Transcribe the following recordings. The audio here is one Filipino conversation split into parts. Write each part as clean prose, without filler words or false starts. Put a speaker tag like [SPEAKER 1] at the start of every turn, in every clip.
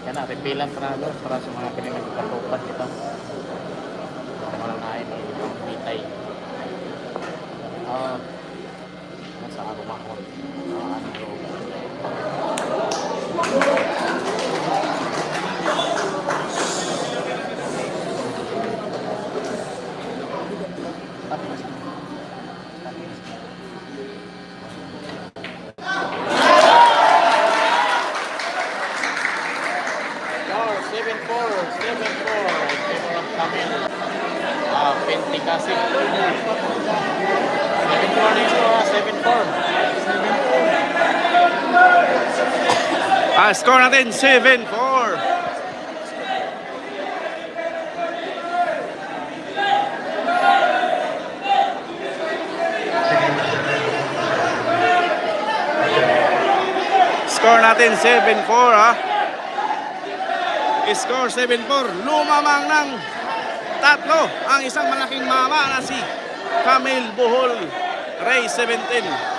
[SPEAKER 1] Yan na, repilan para doon para sa mga pinagpapatupan ito. Malanain ni Bitay. Nasa Arumahon. Pentikasi 7-4 next score, 7-4.
[SPEAKER 2] Score natin 7-4. Score natin 7-4 ha. Score 7-4. Lumamang ng tatlo ang isang malaking mama na si Camille Bohol, Ray 17.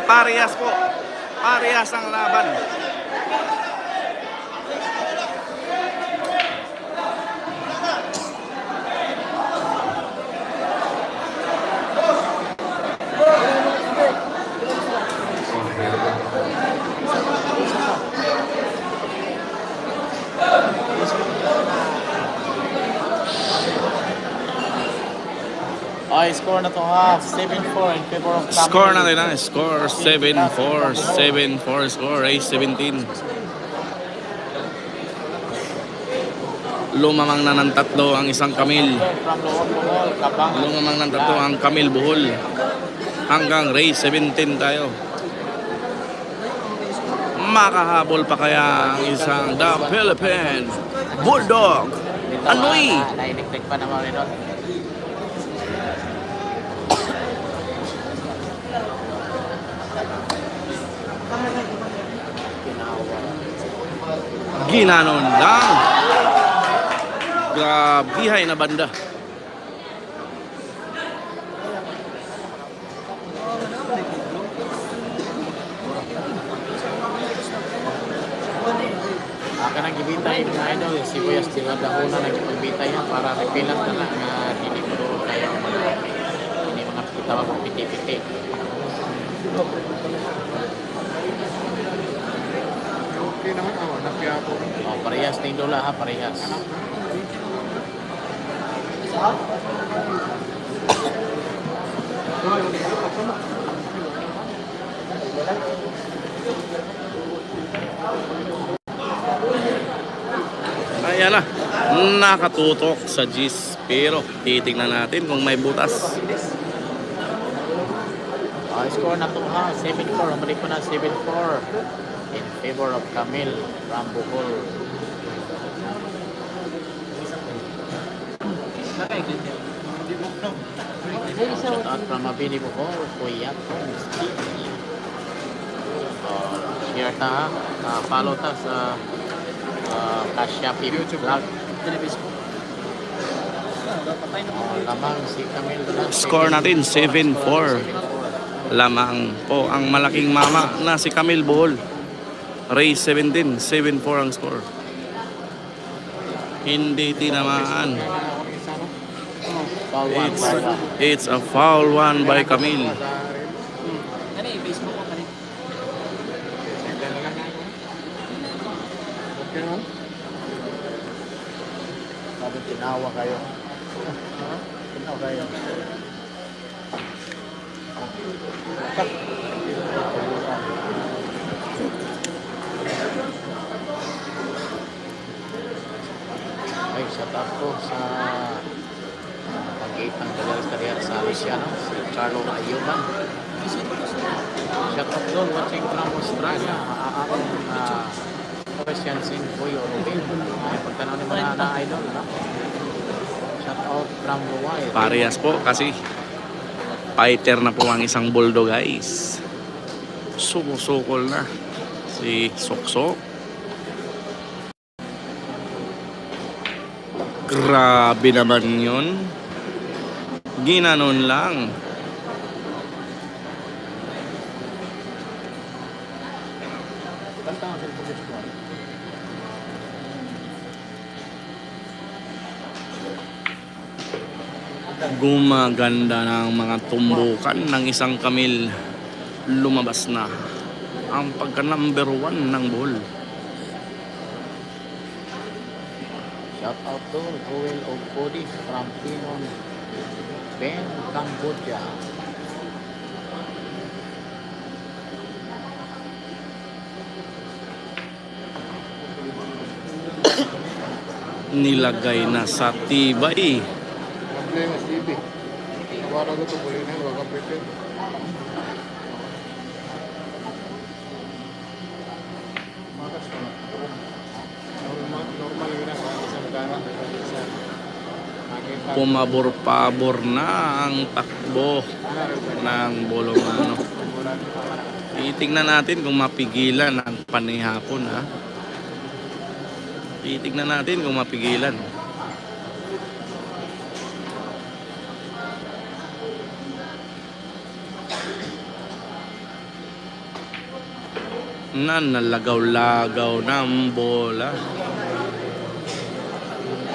[SPEAKER 2] Parehas po. Parehas ang laban.
[SPEAKER 1] Score na to half, 7-4 in favor of Camille.
[SPEAKER 2] Score natin na. Score 7-4. 7-4 score. Ray 17. Lumamang na ng tatlo ang isang Camille. Lumamang ng tatlo ang Camille Bohol. Hanggang Ray 17 tayo. Makahabol pa kaya ang isang The Philippine Bulldog Anoy.
[SPEAKER 1] Nainiklik pa naman rin.
[SPEAKER 2] Ginanon lang. Grabihay na banda.
[SPEAKER 1] Kanang gibitay mga idol, si Kuya Stewart dahuna nagpagbitay yan para repilan na lang na hindi mo doon tayo hindi mga tawag ng piti-piti.
[SPEAKER 3] Okay naman ako, nakya po.
[SPEAKER 1] Parehas na idola ha, parehas.
[SPEAKER 2] Ayan na. Nakatutok sa G's. Pero titignan natin kung may butas.
[SPEAKER 1] Score na to ha, 7-4. Mali po na 7-4 in favor of Camille from Bohol. Shout out from Mabini Bohol, Kuya Tom Steve. Share ta ha, follow ta sa Kasyapi Vlog. Lamang si Camille.
[SPEAKER 2] Score natin 7-4. Lamang po ang malaking mama na si Camille Bohol. Ray 17, 7-4 ang score. Hindi tinamaan. It's a foul one by Camille.
[SPEAKER 1] Sabi tinawa kayo. Tinawa kayo. Ay, shout out po sa pag-ibang Dalal Career sa Luciano, si Carlo Ayuban. Shout out doon, watching from Australia. Christian Singh Boy Orubin. Pagtanaw ni mga na-idol. Shout out from Hawaii.
[SPEAKER 2] Parehas po kasi Fighter na po ang isang bulldog guys. Sumusukol na si Soksok. Grabe naman yun. Ginanon lang.
[SPEAKER 1] Basta ang cellphone ko.
[SPEAKER 2] Gumaganda ng mga tumbukan ng isang Camille. Lumabas na ang pagka number 1 ng bull.
[SPEAKER 1] Shout out to Joel of Cody from Pinon Ben, Cambodia.
[SPEAKER 2] Nilagay na sa tibay.
[SPEAKER 3] Problema si Ibi. Nawara ko ito, bulinan, wag ang prepare. Makas ko na. Normal yun na. Isang gana.
[SPEAKER 2] Pumabor-pabor na ang takbo ng Bolomano. Titignan natin kung mapigilan ang panihapon ha. Titignan natin kung mapigilan. Nalagaw-lagaw ng bola.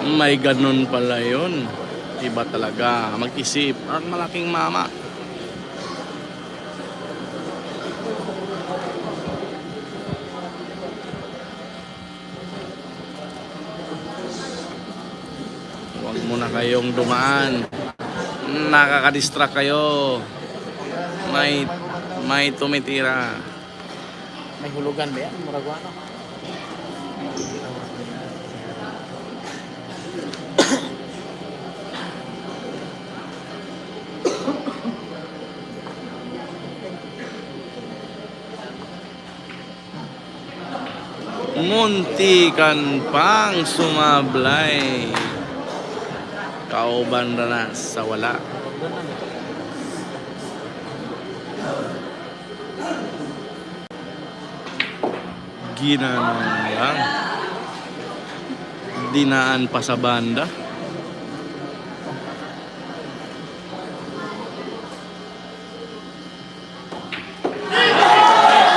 [SPEAKER 2] May ganun pala yun. Iba talaga mag-isip ang malaking mama. Huwag muna kayong dumaan. Nakakadistract kayo. May tumitira.
[SPEAKER 1] May hulugan ba yan? Muraguano?
[SPEAKER 2] Muntikan pang sumablay. Kauban na sa wala. Ginanon lang. Dinaan pa sa banda.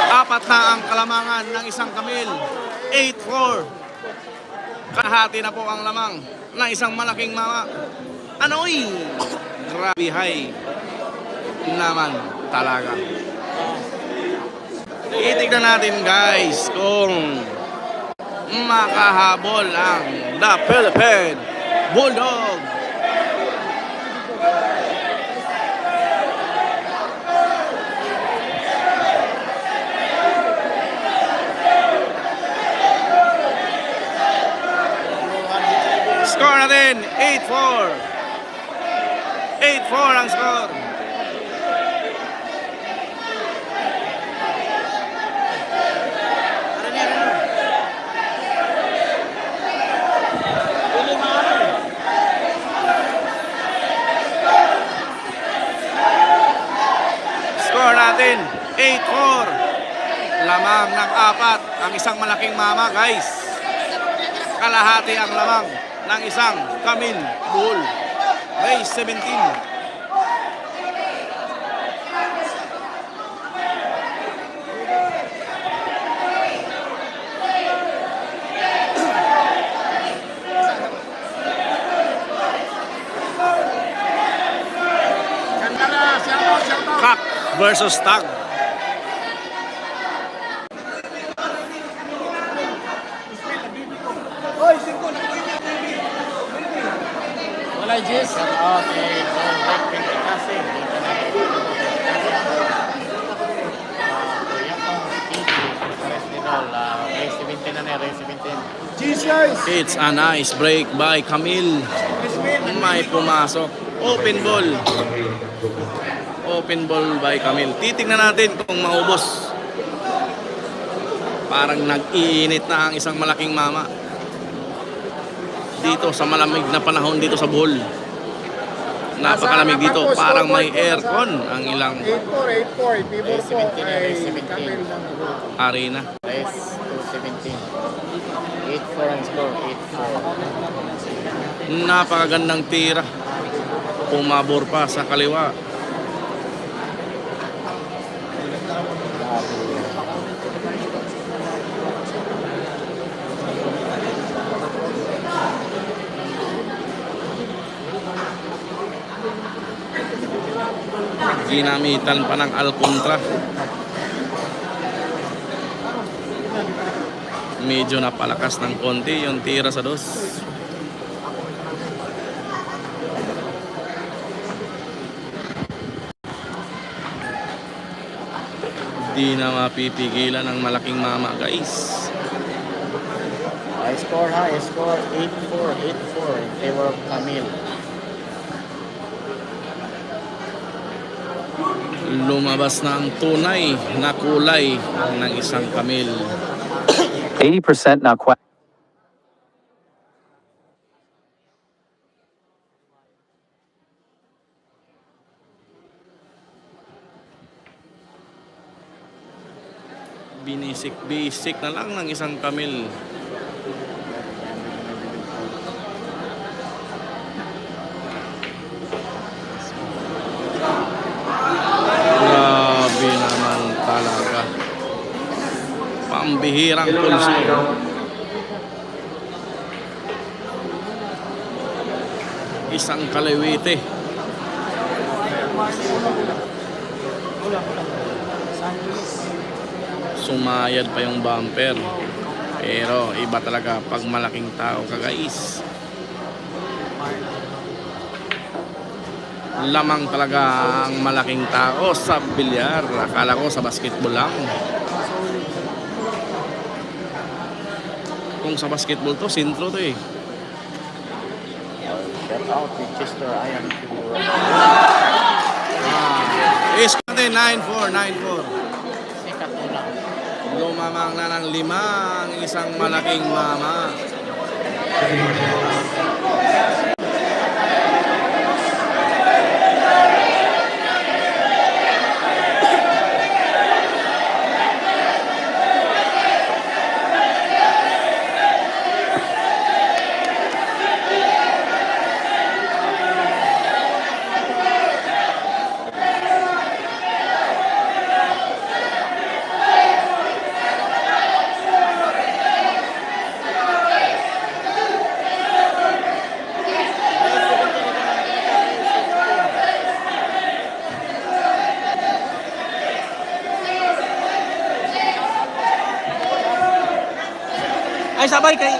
[SPEAKER 2] Apat na ang kalamangan ng isang Camille. 8-4. Kahati na po ang lamang ng isang malaking mama. Anoy! Grabe high naman talaga. Itignan natin guys kung makahabol ang The Philippine Bulldog. Score natin 8-4. 8-4 ang score. Score natin 8-4. Lamang ng apat ang isang malaking mama guys. Kalahati ang lamang ng isang Camille Bull. Race 17. Kak versus Tag.
[SPEAKER 1] Wala Jess. Shout out kay Joel Pinticasi. Race 17 na na, race 17.
[SPEAKER 3] Cheese guys!
[SPEAKER 2] It's a nice break by Camille. May pumasok. Open ball. Open ball by Camille. Titingnan natin kung maubos. Parang nag-iinit na ang isang malaking mama. Dito sa malamig na panahon dito sa bull. Napakalamig dito, parang may aircon ang ilang
[SPEAKER 3] 84, 84, Pibor po.
[SPEAKER 1] 17
[SPEAKER 3] Ay,
[SPEAKER 1] ay
[SPEAKER 3] Camel ng Buhol.
[SPEAKER 2] arena.
[SPEAKER 1] Less 217. 8-4 ang score. 8-4.
[SPEAKER 2] Napakagandang tira. Pumabor pa sa kaliwa. Ginamitan pa ng Alcontra. Medyo napalakas ng konti yung tira sa dos. Di na mapipigilan ang malaking mama, guys.
[SPEAKER 1] High score ha. High score 8-4. 8-4 in favor of Camille.
[SPEAKER 2] Lumabas na ang tunay na kulay ng isang kamil.
[SPEAKER 4] 80% now.
[SPEAKER 2] Binisik-bisik na lang ng isang kamil. Grabe naman talaga. Pambihirang pulso. Isang kaliwite. Sumayad pa yung bumper. Pero iba talaga pag malaking tao ka, guys. Lamang talaga ang malaking tao sa bilyar. Akala ko sa basketball lang. Kung sa basketball to, sintro to eh.
[SPEAKER 1] Shout out to Chester Iron.
[SPEAKER 2] Is natin 9-4, 9-4.
[SPEAKER 1] Sikat mo lang.
[SPEAKER 2] Lumamang na ng 5 ang isang malaking mama. Ay, sabay kay...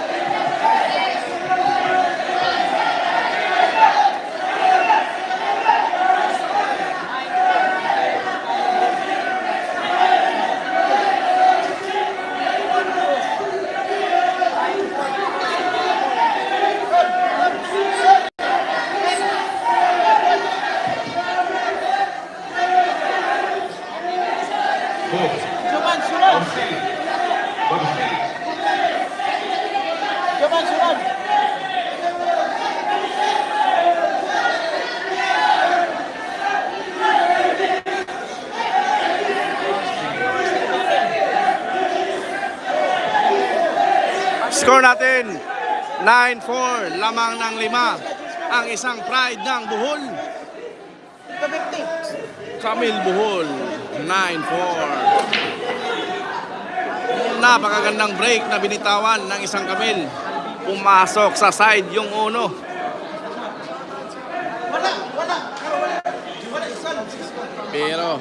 [SPEAKER 2] Score natin 9-4, lamang ng 5 ang isang pride ng Bohol. Camille Bohol 9-4. Napakagandang break na binitawan ng isang Camille. Pumasok sa side yung uno. Pero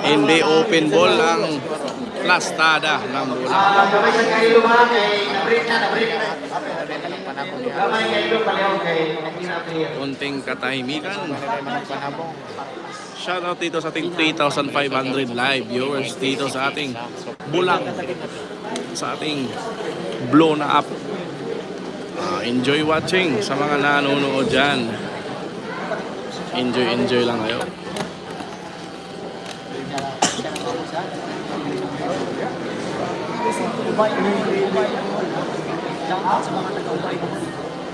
[SPEAKER 2] hindi open ball ang plastada ng bola. Konting katahimikan. Shoutout dito sa ating 3,500 live viewers dito sa ating bulang, sa ating blown up. Enjoy watching sa mga nanonood dyan. Enjoy lang kayo.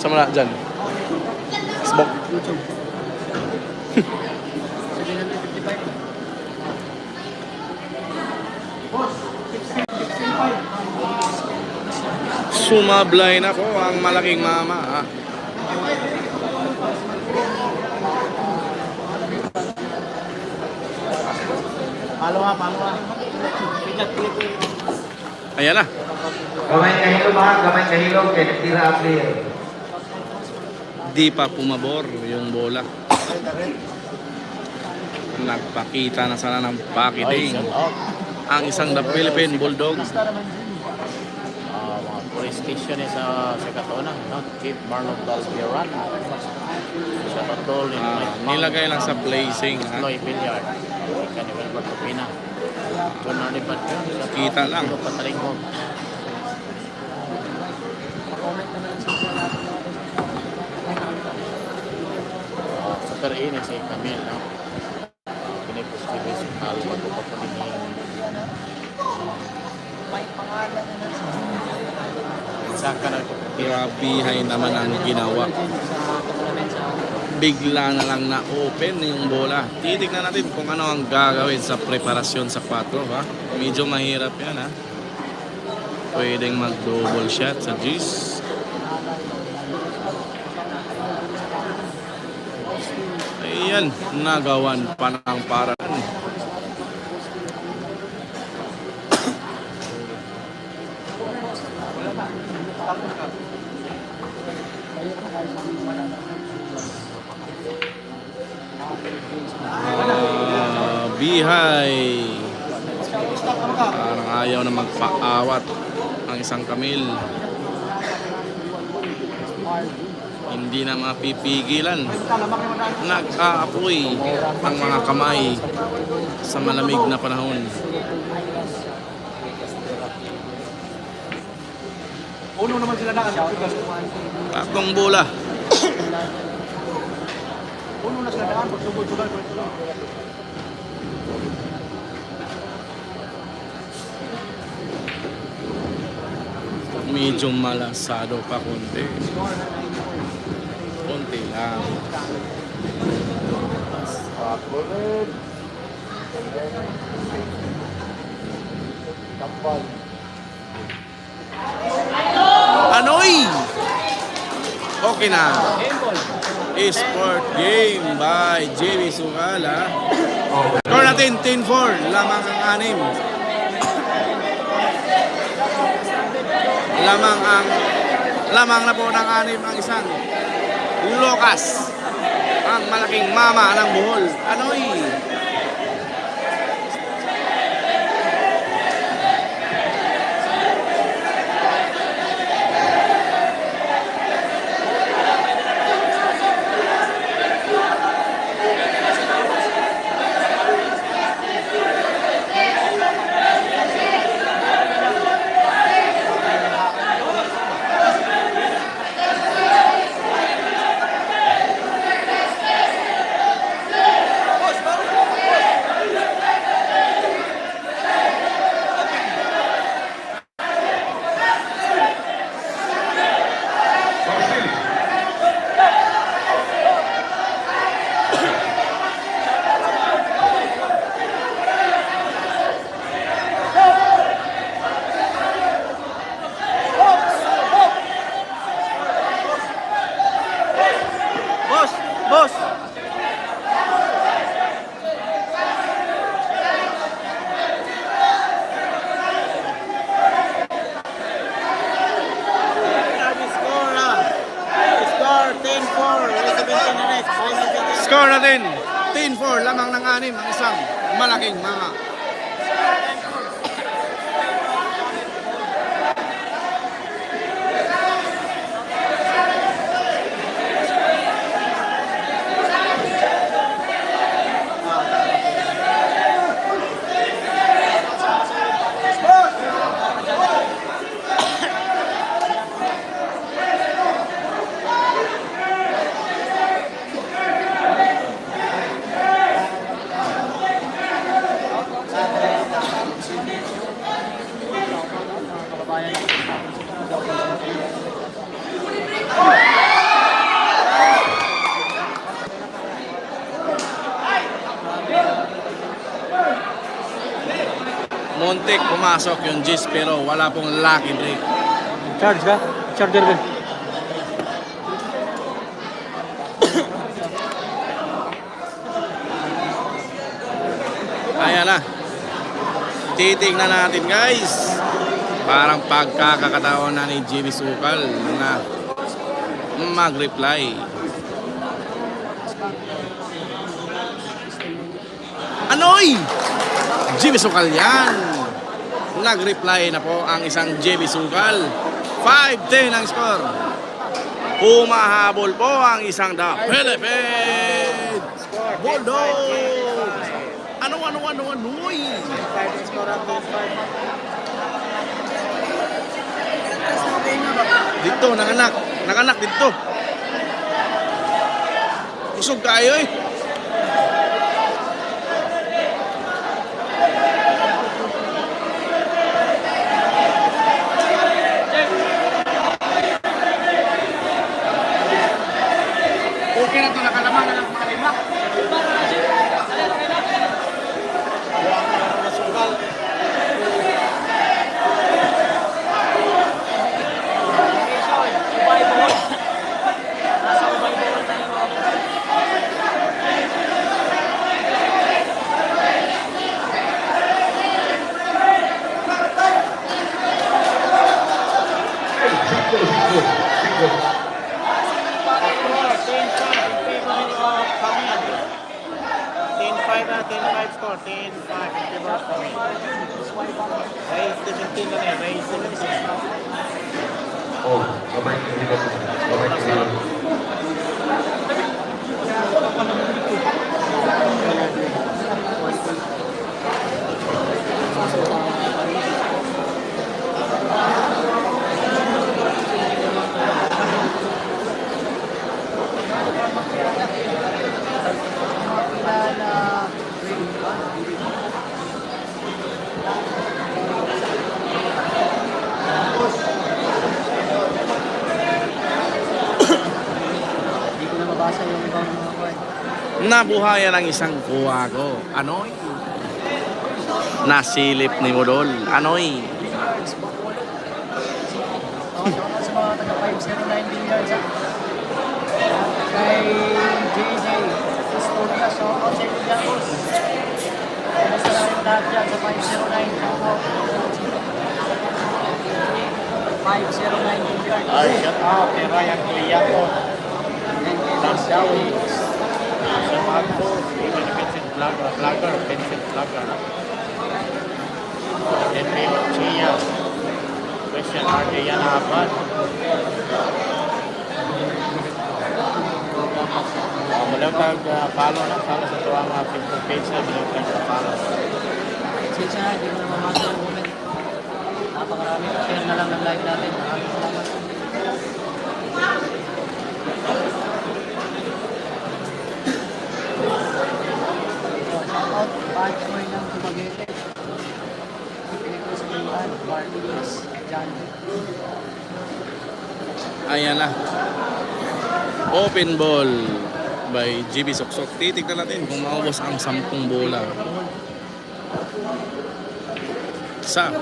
[SPEAKER 2] Sa mga dyan. Facebook. Sumablay na po ang malaking mama.
[SPEAKER 1] Palo ha.
[SPEAKER 2] Ayan na.
[SPEAKER 5] Gamay kahilo mga, gamay kahilo, kaya natira ang player.
[SPEAKER 2] Di pa pumabor yung bola. Nagpakita na sana ng packaging ang isang The Philippine Bulldog.
[SPEAKER 1] Mga police station sa Katona, no? Chief Marlon Dalbiran. Siya patol
[SPEAKER 2] Nilagay lang sa placing.
[SPEAKER 1] Loy Villar. Kanibal Bartopina. Kung nalipat yun,
[SPEAKER 2] Kita lang.
[SPEAKER 1] Pataling mo. Super ini si Camille, no? Pinipos-tipis kalma ko pa paningin. Saka na ko.
[SPEAKER 2] Grabihay naman ang ginawa. Bigla na lang na open yung bola. Titignan natin kung ano ang gagawin sa preparasyon sa 4, ha? Medyo mahirap yan, ha? Pwedeng mag-double shot sa G's. Ayan, nagawan pa ng paraan. Bihay. Parang ayaw na magpaawat ang isang Camille. Hindi na mapipigilan. Nag-aapoy ang mga kamay sa malamig na panahon.
[SPEAKER 6] Uno naman sila na
[SPEAKER 2] Tatlong bola.
[SPEAKER 6] Uno na sila daan, pagsugod-sugod.
[SPEAKER 2] Medyo malasado pa konti. Konti lang. Anoy! Okay na. Sport game by JB Sugala. Score natin 10-4. Lamang ang 6. Lamang na po ng 6 ang isang Lucas, ang malaking mama ng Bohol. Anoy! Boss! Score natin 10-4. Lamang ng 6 ang isang malaking mama. Muntik pumasok yung Gis pero wala pong lucky break.
[SPEAKER 6] Charge ka? Charger ka?
[SPEAKER 2] Ayan na. Titignan natin guys. Parang pagkakakataon na ni Jimmy Sukal na mag-reply. Anoy! Jimmy Sukal yan. Nag-reply na po ang isang Jimmy Sukal. 5-10 ang score. Humahabol po ang isang The Philippines. Bulldogs! Anoy! Dito, nanganak dito. Usog kayo eh.
[SPEAKER 6] Okay na ito, nakalamang na lang mga lima.
[SPEAKER 1] Score 10-5 in favor of Camille. Raise 17 na yan, raise 17.
[SPEAKER 5] Oh, kamay ko dito. Kamay ko dito.
[SPEAKER 2] Nabuhayan ang isang kuwago. Anoy? Nasilip ni Modol. Anoy?
[SPEAKER 7] Sa mga taga 509 Vineyards kay JJ Historia, shoutout sa inyo dyan, boss. Kumusta na rin lahat dyan sa 509 Vineyards.
[SPEAKER 1] Ay, shout out kay Ryan Cliaco. Lars Dawis. Sa Marcos, Vincent Vlogger, Vincent Vlogger. Enrico Chia. Christian Ardeana Abad. Malaw follow na, follow sa tuwang mga Facebook page na, malaw follow.
[SPEAKER 7] Sensya na, hindi mo na mamasa yung comment. Napakarami. Share na lang ng live natin. Maraming salamat. Shoutout, Patch Boy ng Dumaguete. Pinagkusabihan, Bartolins, John.
[SPEAKER 2] Ayan na. Open ball by GB Soksok. Titignan natin kung maubos ang 10 bola. Sa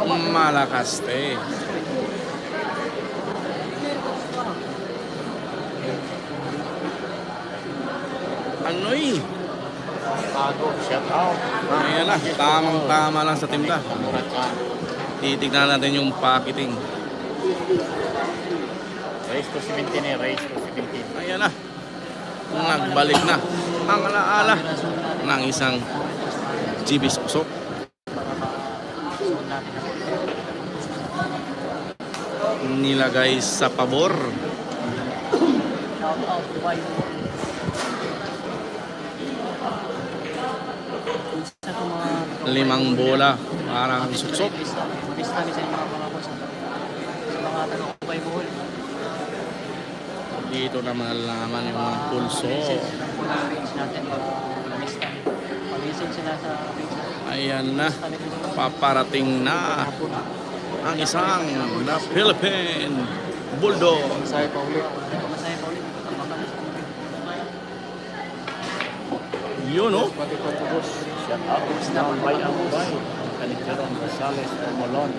[SPEAKER 2] Malakaste. Anoy?
[SPEAKER 1] Bago, shout out.
[SPEAKER 2] Ayan na. Tamang-tama lang sa timba. Titignan natin yung packeting.
[SPEAKER 1] Race to 17 eh, race to 17.
[SPEAKER 2] Ayan na. Nagbalik na ang alaala ng isang GB Soksok. Nilagay sa pabor.
[SPEAKER 7] Shoutout, White. Sa mga
[SPEAKER 2] 5 bola para ang Soksok.
[SPEAKER 7] Mabis namin sa inyo mga boss. Sa mga taga-Kubay Bohol.
[SPEAKER 2] Dito na malalaman yung mga pulso.
[SPEAKER 7] Message ng page natin. Pag-lista. Pag-message sila sa page natin.
[SPEAKER 2] Ayan na. Paparating na ang isang na Philippine Bulldog.
[SPEAKER 3] Masaya pa ulit.
[SPEAKER 7] Masaya pa ulit. Tapos kami sa
[SPEAKER 2] Yun oh.
[SPEAKER 3] Pati pagkabos.
[SPEAKER 1] Shout out naman by Ambay. Kanicheron Rosales Romolon.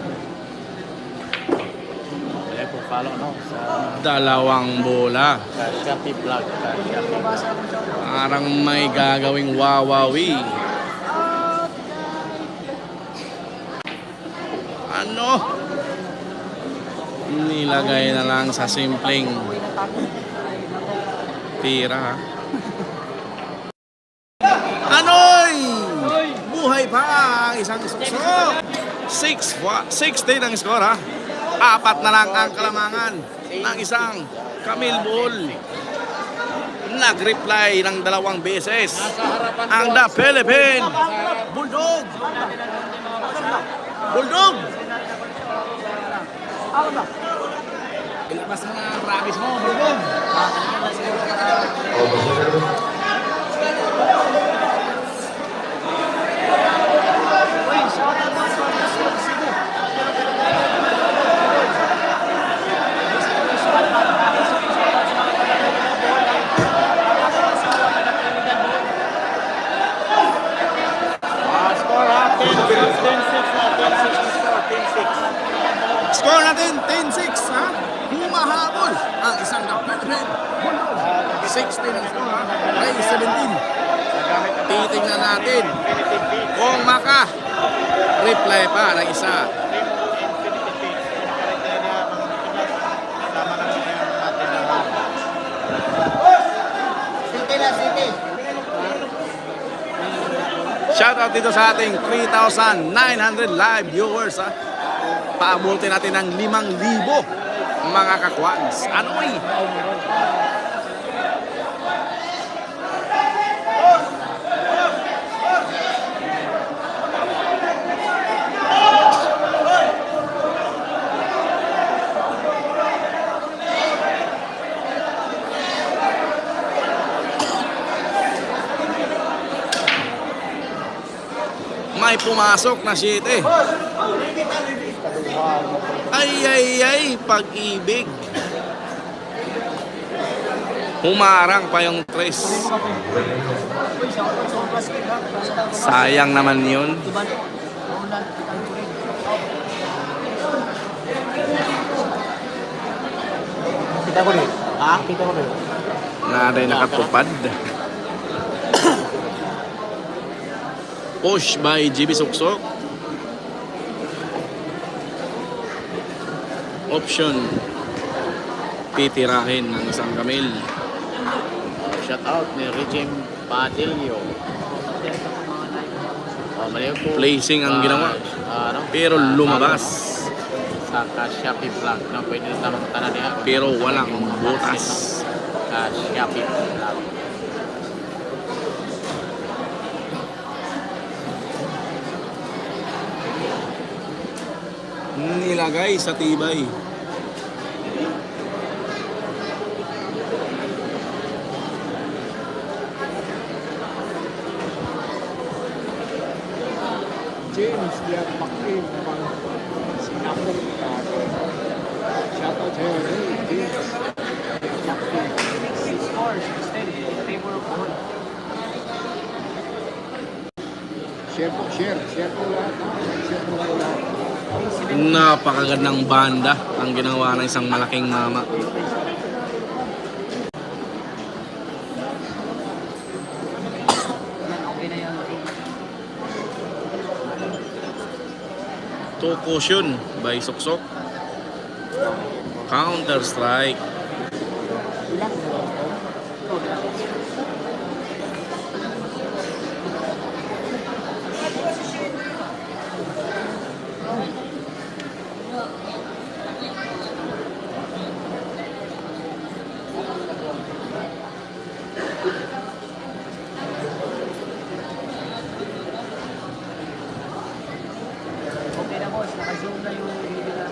[SPEAKER 1] Kaya po follow no sa
[SPEAKER 2] Dalawang bola.
[SPEAKER 1] Shopee Vlog. Shopee Vlog.
[SPEAKER 2] Parang may gagawing wawawi. Ano? Nilagay na lang sa simpleng tira ha. Anoy! Buhay pa ang isang suksok. 6-10 ang score ha. 4 na lang ang kalamangan ng isang Camille Bull. Nag-reply ng 2 beses ang The Philippine Bulldog. Bulldog! Ilabas mo na ang rabies mo, Bulldog.
[SPEAKER 1] Score ha, 10-6 na, 10-6 na score, 10-6.
[SPEAKER 2] Score natin, 10-6 ha. Humahabol ang isang The Philippine Bulldog. 16 ang score ha. Ay, 17. Titingnan natin kung maka-reply pa ng isa. Shoutout dito sa ating 3,900 live viewers ha. Paabutin natin ng 5,000 mga kakwags. Anoy! May pumasok na 7. Ay, pag-ibig. Humarang pa yung 3. Sayang naman yun.
[SPEAKER 6] Kita ko rin. Ha? Kita ko rin.
[SPEAKER 2] Naday nakatupad. Push by GB Suksok. Option. Titirahin ng isang Camille.
[SPEAKER 1] Shout out ni Regime Padillo.
[SPEAKER 2] Placing ang ginawa. Pero lumabas.
[SPEAKER 1] Sa Shopee Vlog. No, pwede na tamang tanan niya.
[SPEAKER 2] Pero walang butas.
[SPEAKER 1] Sa Shopee Vlog.
[SPEAKER 2] Nilagay sa tibay.
[SPEAKER 3] James Diaz Pakin naman Singapore. Shoutout sa'yo. Hey, James. Share po lahat. Share po lahat.
[SPEAKER 2] Napakagandang banda ang ginawa ng isang malaking mama. To caution by Suksok. Counter strike.
[SPEAKER 7] Okay na boss, naka-zoom na yung video na.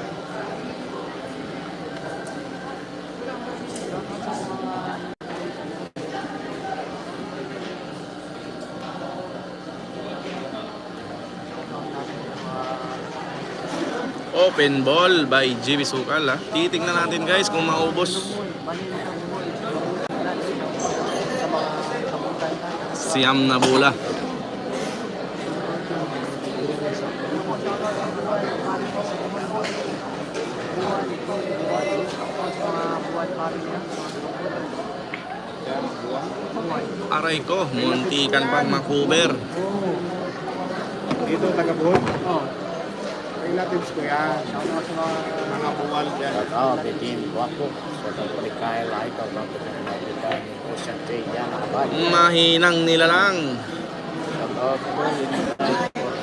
[SPEAKER 2] Open ball by GB Sukal ha. Titingnan natin guys kung maubos. Siyam na bola. Aray ko, muntikan pang makuber.
[SPEAKER 3] Dito, taga-buhol.
[SPEAKER 7] Oh,
[SPEAKER 3] Relatives ko yan. Mga buwal dyan.
[SPEAKER 1] Oh, bitin, wapo. So, pagpalikay, lahat ka, wapo na pinagbigay ni Ocean Trade. Yan, nakabay.
[SPEAKER 2] Mahinang nilalang.
[SPEAKER 1] Shoutout po,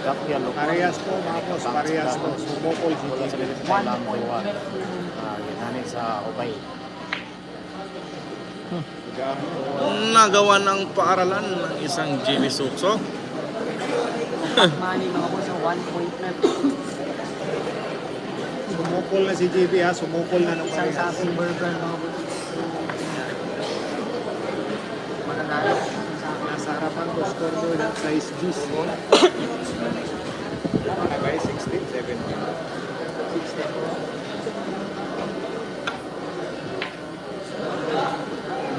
[SPEAKER 1] Kapya, Lukman.
[SPEAKER 3] Parehas po, mga boss. Parehas po. Sumukol si
[SPEAKER 1] Wala sa
[SPEAKER 3] JB.
[SPEAKER 1] bilis tayo lang po. Ginanin sa Ubay.
[SPEAKER 2] Nagawa ng paaralan ng isang Jimmy Suksok.
[SPEAKER 7] money mga boss, 1.5.
[SPEAKER 3] Sumukol na si JB ha. Sumukol na ng
[SPEAKER 7] Isang
[SPEAKER 3] parehas.
[SPEAKER 7] saping burger mga boss. Mananalo.
[SPEAKER 3] Nasa harapan ko, score mo ng size juice. Nagay 16, 17.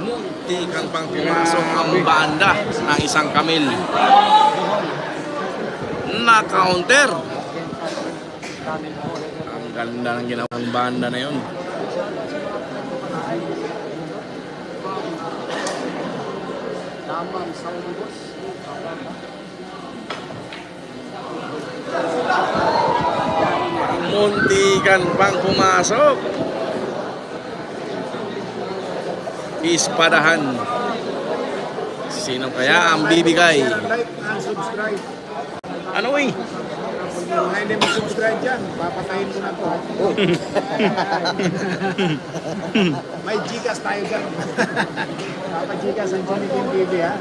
[SPEAKER 2] Muntikan pang pumasok ang banda ng isang Camille. Na-counter. Ang ganda ng ginawang banda na yun.
[SPEAKER 7] Tamang sa boss.
[SPEAKER 2] Muntikan pang pumasok. Ispadahan. Sino kaya ang bibigay?
[SPEAKER 3] Like and subscribe.
[SPEAKER 2] Ano eh?
[SPEAKER 3] Kung mga hindi mag-subscribe dyan, papatayin ko na to. May Gcash tayo dyan. Papa-Gcash ang Jimmy Kim TV ha.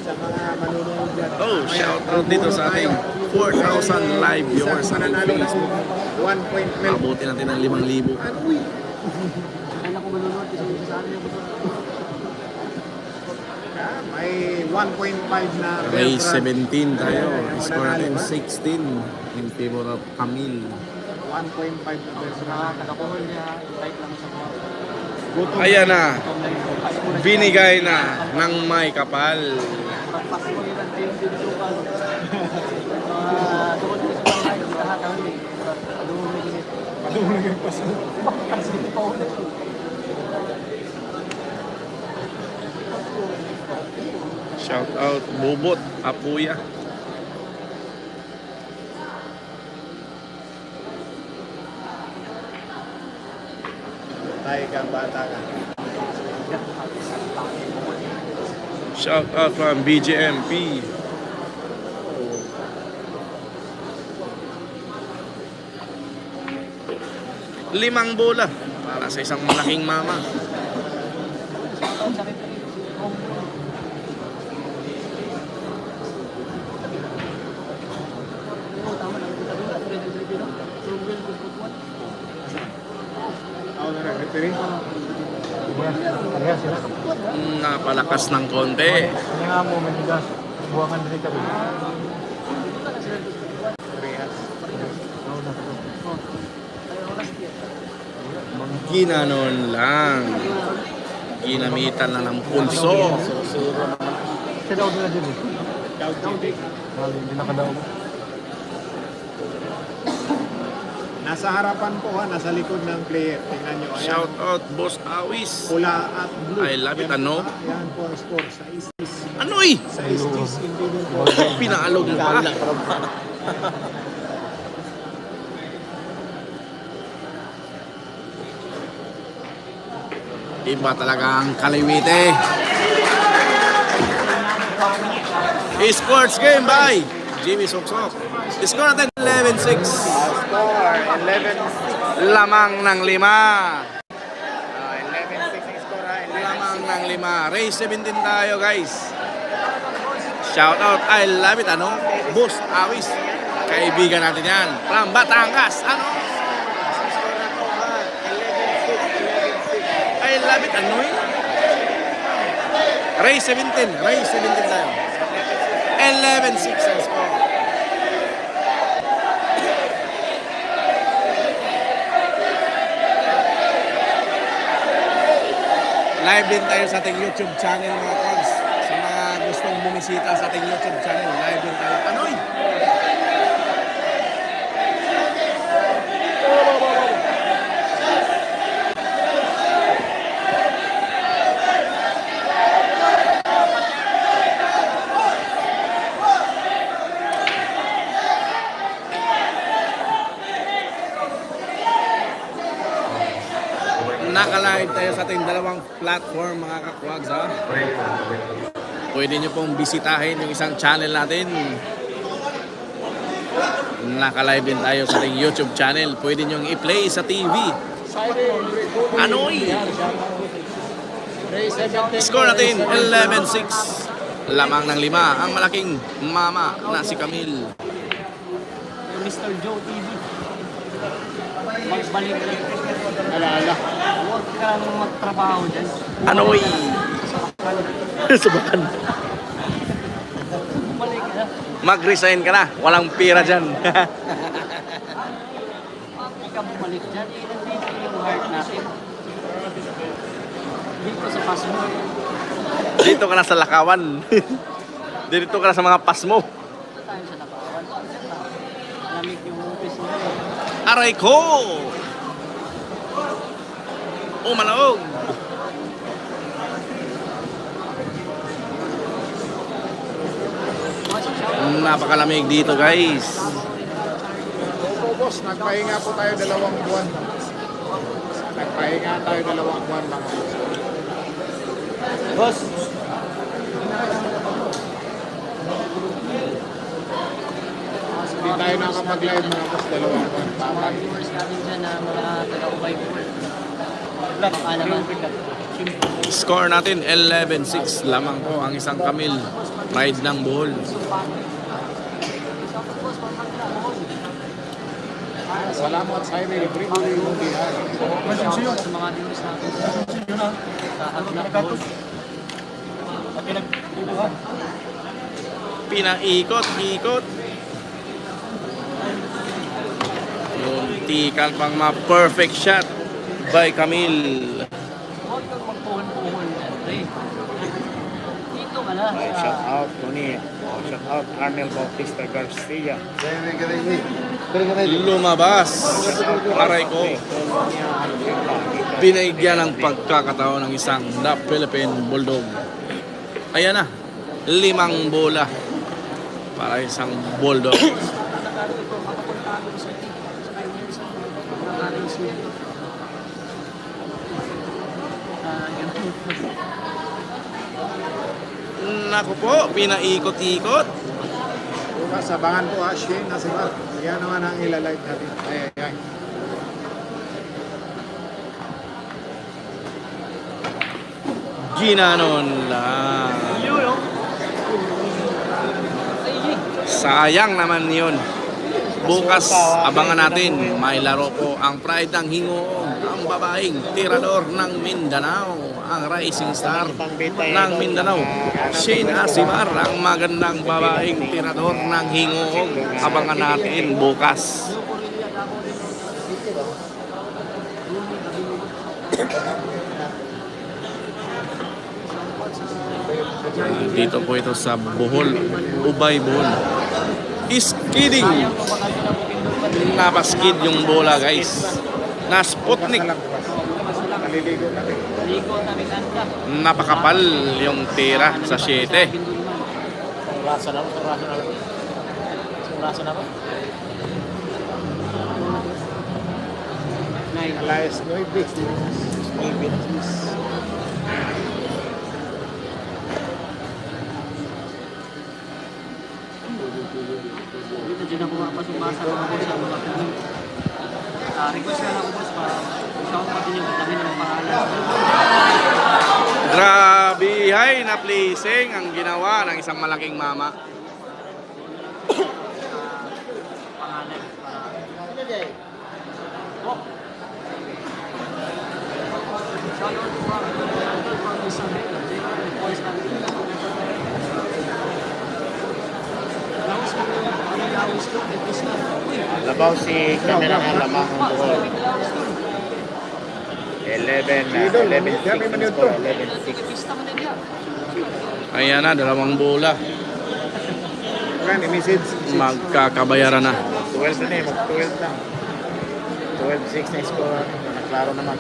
[SPEAKER 3] Sa mga manunood dyan.
[SPEAKER 2] Oh, shout out dito sa ating 4,000 live viewers sa
[SPEAKER 3] Isang mananalo ng
[SPEAKER 2] Facebook.
[SPEAKER 3] 1 point milk.
[SPEAKER 2] Abuti natin ng 5,000.
[SPEAKER 3] Ano uy?
[SPEAKER 7] Kailan ko manunod kasi sa akin yung boss.
[SPEAKER 3] May 1.5 na
[SPEAKER 2] Race
[SPEAKER 3] Beltran.
[SPEAKER 2] 17 tayo. Score natin 16 in favor of Camille.
[SPEAKER 3] 1.5 na Beltran.
[SPEAKER 7] Mga taga-kuhol niya, invite lang sa mga.
[SPEAKER 3] Gutom.
[SPEAKER 2] Ayan na. Binigay na ng may kapal.
[SPEAKER 7] Pagpas mo yun ang team din local. Doon din sa mga lahat ang hindi. Doon may ginit.
[SPEAKER 3] Padungan yung paso.
[SPEAKER 7] Kasi hindi pa ulit.
[SPEAKER 2] Shout out Bubot, Apuya.
[SPEAKER 3] Tayo kang bata ka.
[SPEAKER 2] Shout out from BGMP. Limang bola para sa isang malaking mama.
[SPEAKER 3] Ako na rin, referee.
[SPEAKER 6] Parehas sila.
[SPEAKER 2] Napalakas ng konti.
[SPEAKER 6] Kanya nga mo, manigas. Buwangan din kami.
[SPEAKER 3] Parehas.
[SPEAKER 2] Ginanon lang. Ginamitan na ng pulso.
[SPEAKER 6] Kasi daw nila din eh.
[SPEAKER 3] Ikaw, JB.
[SPEAKER 6] Hindi nakadaw.
[SPEAKER 3] Nasa harapan po ha, nasa likod ng player. Tingnan nyo. Ayan.
[SPEAKER 2] Shout out Boss Awis.
[SPEAKER 3] Pula at blue.
[SPEAKER 2] I love it, ano?
[SPEAKER 3] Yan po ang score sa Istis.
[SPEAKER 2] Ano eh?
[SPEAKER 3] Sa Istis, hindi din po.
[SPEAKER 2] Pinaalog pa. Iba talaga ang kaliwite. Sports game by Jimmy Soksok. Score natin 11-6.
[SPEAKER 3] Score, 11-6.
[SPEAKER 2] Lamang ng 5.
[SPEAKER 3] 11-6 ang score ha.
[SPEAKER 2] Lamang ng 5. Race 17 tayo guys. Shout out, I love it, ano? Boss Awis. Kaibigan natin yan. From Batangas. Ano? I love it, ano eh? Race 17. Race 17 tayo. 11-6 ang score. Live din tayo sa ating YouTube channel mga Kogs. Sa mga gustong bumisita sa ating YouTube channel, live din tayo. Panoy! Live tayo sa ating dalawang platform mga kakwags ha. Pwede nyo pong bisitahin yung isang channel natin. Naka-live din tayo sa ating YouTube channel. Pwede nyo i-play sa TV. Anoy! Score natin 11-6. Lamang ng 5 ang malaking mama na si Camille.
[SPEAKER 7] Mr. Joe TV. Magbalik ka. Alaala. Huwag kang magtrabaho dyan.
[SPEAKER 2] Anoy! Subukan.
[SPEAKER 7] Bumalik ka.
[SPEAKER 2] Mag-resign ka na. Walang pira dyan.
[SPEAKER 7] Hindi ka bumalik dyan. Nandito yung heart natin. Dito sa Pasmo.
[SPEAKER 2] Dito ka na sa Lakawan. Dito ka na sa mga pasmo.
[SPEAKER 7] Dito tayo sa Nakawan. Malamig yung office nila.
[SPEAKER 2] Aray ko! Umalaog! Napakalamig dito guys.
[SPEAKER 3] Opo, boss. Nagpahinga po tayo 2 buwan. Nagpahinga tayo 2 buwan lang.
[SPEAKER 7] Boss.
[SPEAKER 3] Hindi tayo nakapag-live mga boss 2 buwan.
[SPEAKER 7] Mga viewers natin dyan na mga taga-ubay po. Baka naman.
[SPEAKER 2] Score natin 11-6 lamang po ang isang Camille. Pride ng Bohol.
[SPEAKER 3] Wala mo at sa highway. Bring mo yung bihar.
[SPEAKER 7] Sa mga viewers natin. Sa Agnak Bohol.
[SPEAKER 2] Pinaikot-ikot. Yung tikal pang ma-perfect shot by Camille.
[SPEAKER 7] Huwag kang magpuhon-puhon dyan. Dito ka na.
[SPEAKER 3] Shout out Tony. Shout out Arnel Bautista Garcia.
[SPEAKER 2] Lumabas. Aray ko. Binigyan ng pagkakataon ng isang The Philippine Bulldog. Ayan na. 5 bola para isang Bulldog. Naku po, pinaikot-ikot.
[SPEAKER 3] Bukas, abangan po ha, Shane na si Mark. Yan naman ang ilalive natin. Ay, ay, ay.
[SPEAKER 2] Ginanon lang. Sayang naman yun. Bukas, abangan natin. May laro po ang Pride ng Hingoog. Ang babaeng tirador ng Mindanao. Ang rising star ng Mindanao. Shane Asimar, ang magandang babaeng tirador ng Hingoog. Abangan natin bukas. Dito po ito sa Bohol, Ubay, Bohol. Skidding. Napaskid yung bola guys. Na Sputnik.
[SPEAKER 3] Maliligo natin.
[SPEAKER 7] Ligo namin anda.
[SPEAKER 2] Napakapal yung tira sa 7.
[SPEAKER 1] Rasa na mo. Rasa na mo.
[SPEAKER 3] Alas 9.
[SPEAKER 7] Dito dyan ako mapasubasa mga boss sa mga kanin. Request na ako boss para shout out din yung katamin ng pangalan.
[SPEAKER 2] Grabe, hay na pleasing ang ginawa ng isang malaking mama.
[SPEAKER 7] Pangalan para... Shout out from Isabela. Voice natin.
[SPEAKER 1] Labaw si Camila ng lamang ng Bohol. 11-6 score, 11-6.
[SPEAKER 2] Ayan na, 2 bola.
[SPEAKER 3] Kan, i-message.
[SPEAKER 2] Magkakabayaran na.
[SPEAKER 1] 12 na eh, mag-12 na. 12-6 na score. Naklaro naman.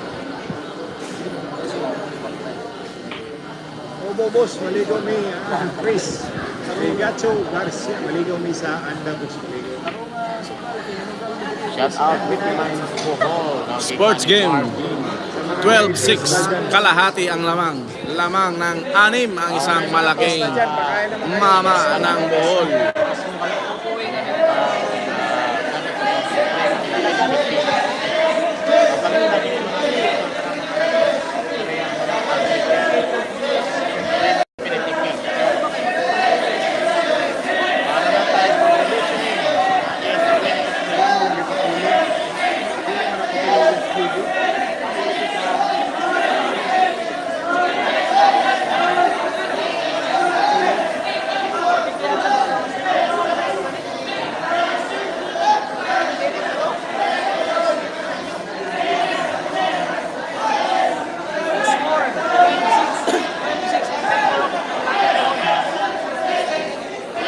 [SPEAKER 3] Obo, boss. Maligo mi Chris. Gacho Garcia. Maligo mi sa Anda Books.
[SPEAKER 1] Shout out with my Bohol.
[SPEAKER 2] Sports game. 12-6, kalahati ang lamang. Lamang ng 6 ang isang malaking mama ng Bohol.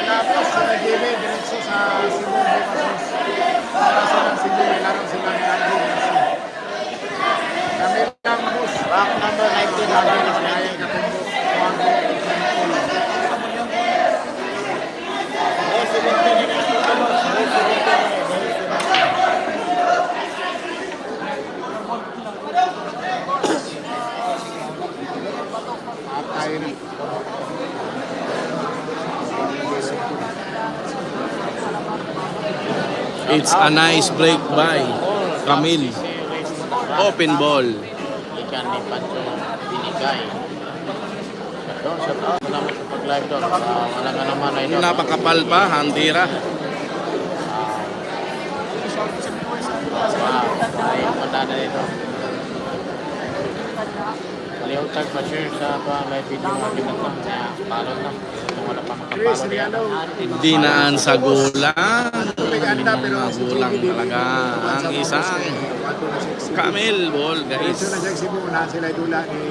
[SPEAKER 3] Tapos sila Jimmy, diretso sa Cebu bukas. Para silang Cebu, may laro sila ng Andy Garcia. Kami lang bus.
[SPEAKER 1] Back number 19, number is 19.
[SPEAKER 3] Tayo na.
[SPEAKER 2] It's a nice break by Camille. Open ball.
[SPEAKER 1] Ikan ni Pancho Binigay. Doon, shout out. Salamat sa pag-live doon. Wala nga naman ay doon.
[SPEAKER 2] Napakapal pa, handira.
[SPEAKER 1] Ay, punta na dito. Paliutag pa share sa live video mga kinatang. Kaya follow na. Kung wala pa
[SPEAKER 3] Chris,
[SPEAKER 1] makapalo diyan.
[SPEAKER 3] Riano.
[SPEAKER 2] Dinaan sa gulang.
[SPEAKER 3] Nag-anda pero si
[SPEAKER 2] Gulang
[SPEAKER 3] Jimmy
[SPEAKER 2] talaga ang isang Camille ball,
[SPEAKER 3] Diretso na
[SPEAKER 2] guys.
[SPEAKER 3] siya Cebu, unahan sila dula ni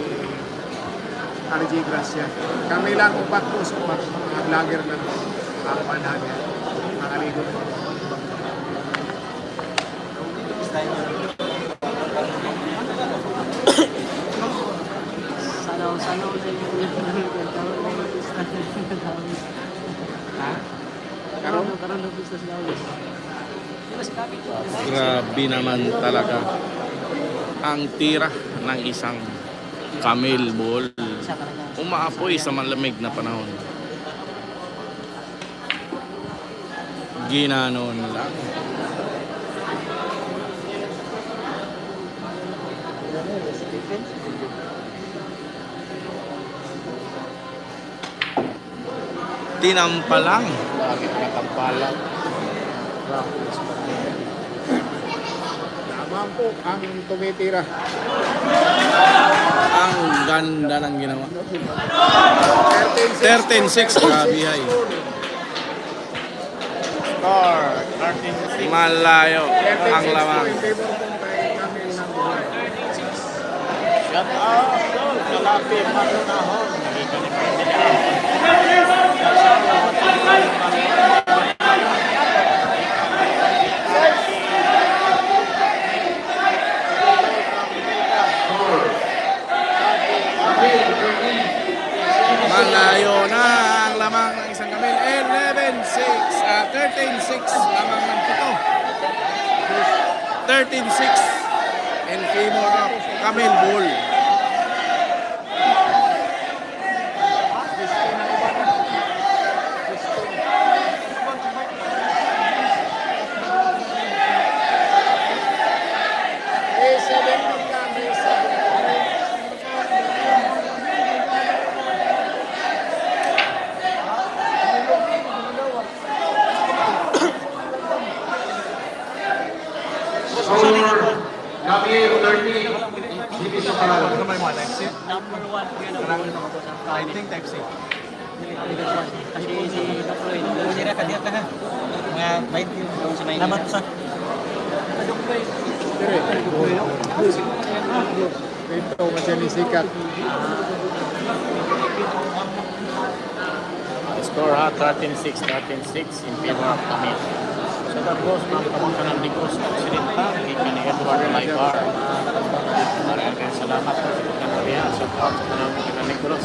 [SPEAKER 3] RJ Gracia. Kami lang upat po sa mga vlogger na panahan niya. Mga ligo.
[SPEAKER 7] Sanaw sa inyo. Karoon ng business na ulit.
[SPEAKER 2] Grabe naman talaga ang tira ng isang Camille ball. Umaapoy sa malamig na panahon. Ginanon lang. Tinampa lang.
[SPEAKER 1] Lagi nakapalag.
[SPEAKER 3] Naman po ang tumitira.
[SPEAKER 2] Ang ganda ng ginawa. 13-6, grabe ay.
[SPEAKER 1] Score, 13-6.
[SPEAKER 2] Malayo ang lamang.
[SPEAKER 1] Shout out doon. Kalapi, Matunahon. Nakita ni Pwede
[SPEAKER 2] Malayo na ang lamang ng isang Camille. 11-6, 13-6 lamang ng pito. 13-6 in favor of Camille Bull.
[SPEAKER 5] Gabriel 30, Jimmy Socal.
[SPEAKER 7] Number 1 po yun ang I think type C. Kasi si Dr. Nira ka diya ka ha. Mga 20 sa 9. Namat sa.
[SPEAKER 3] Ito kasi ni Sikat.
[SPEAKER 1] Score ha, 13-6, 13-6 in favor of Camille. Sa tapos, mga pamangkanan ni Ghost Occidental, kay ni Edward Laibar. Maraming salamat po sa pagkakariya. Shout out sa tanawin ka ni Cruz.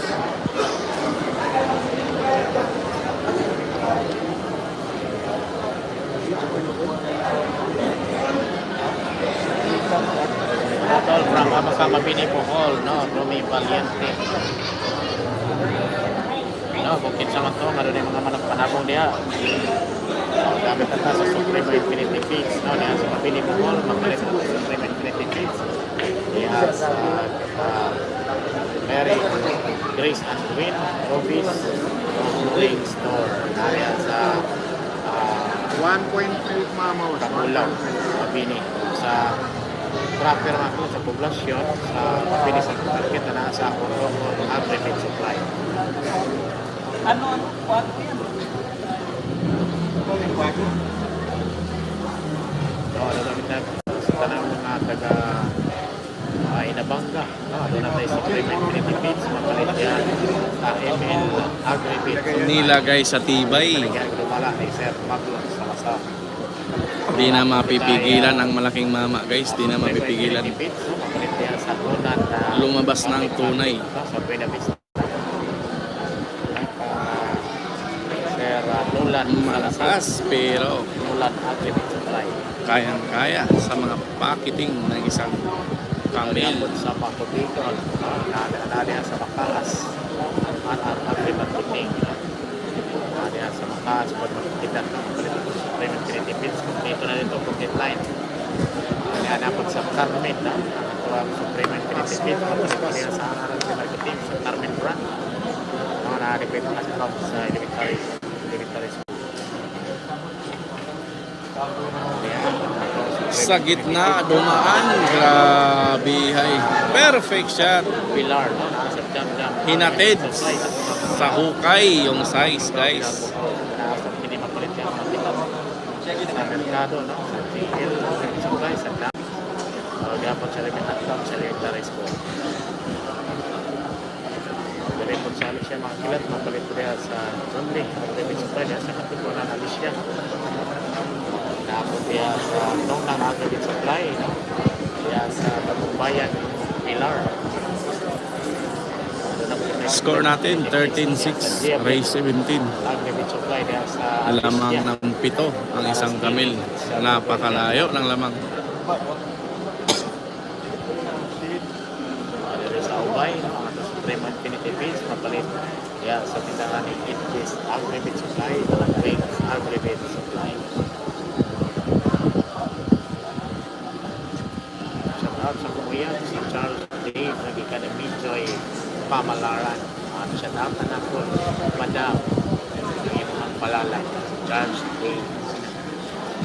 [SPEAKER 1] Botol from Abasama Bini Bohol, no? Romy Valiente. No, bukit sa man to, meron yung mga manang panabong diha. Gamit na sa Supreme Infinity Feeds, no? Diha sa Bini Bohol, magalit na sa Supreme Infinity Feeds. Diha sa Mary Grace and Queen, Robis, Ring Store. Diha sa
[SPEAKER 3] 1.8 mamos.
[SPEAKER 1] Kapulaw, Mabini. Sa proper mga sa poblasyon, sa Mabini sa market na nasa Kondong Agri-Meat Supply.
[SPEAKER 7] Ano? What yan?
[SPEAKER 1] No, ano namin na sa tanang mga taga Inabanga. No, doon natin sa Supreme Infinity Feeds, mapalit yan sa ML Agri-Meat Supply.
[SPEAKER 2] Nilagay sa tibay.
[SPEAKER 1] Kaya lumala ni Sir Maglon sa masa.
[SPEAKER 2] Di na mapipigilan ang malaking mama guys, di na mapipigilan.
[SPEAKER 1] Mapalit yan sa tunan na
[SPEAKER 2] Lumabas ng tunay.
[SPEAKER 1] sa Buena Vista. Sir Nulan
[SPEAKER 2] Malakas pero
[SPEAKER 1] Nulan Agri-Meat Supply.
[SPEAKER 2] kayang-kaya sa mga packaging ng isang kamil.
[SPEAKER 1] Pagkabot sa Patubigon, nadiya sa Makaas, Agri-Meat Supply. Nadiya sa Makaas, pag makikita ng Supreme Infinity Feeds, dito na dito, Bukit Line. Hanapot sa Carmen, ang tuwag Supreme Infinity Feeds, matuloy niya sa Anarang Marketing sa Carmen Brand. Mga na-repeat mga sa elementary school.
[SPEAKER 2] Sa gitna, dumaan, grabe hay. Perfect shot.
[SPEAKER 1] Pilar, no? Nasa jam-jam.
[SPEAKER 2] Hinatid sa hukay yung size guys.
[SPEAKER 1] Nasa hindi mapalit yan. Sa merkado, no? Sa TL, sa supply, sa dam. Gapon sa elementary school. Dari pun sa Alicia mga kilat, mapalit ko diya sa Sunday. Mag-debit supply diya sa katipunan Alicia. Tapos diya sa Tongnang Agri-Meat Supply, no? Diya sa Bagumbayan, Pilar.
[SPEAKER 2] Score natin 13-6, race 17.
[SPEAKER 1] Agri-Meat Supply diya sa
[SPEAKER 2] Lamang
[SPEAKER 1] Alicia.
[SPEAKER 2] ng 7 ang isang kamil. Napakalayo ng lamang.
[SPEAKER 1] Dari sa Ubay, no? Ang Supreme Infinity Feeds, mapalit diya sa tindahan ni Itgis Agri-Meat Supply, Dalang Wings Agri-Meat Supply. Shout out sa kuya, si Charles Dave, nagikan ng Midjoy Pamalaran. Shout out na po, Madam, ng imong palalay, Charles Dave.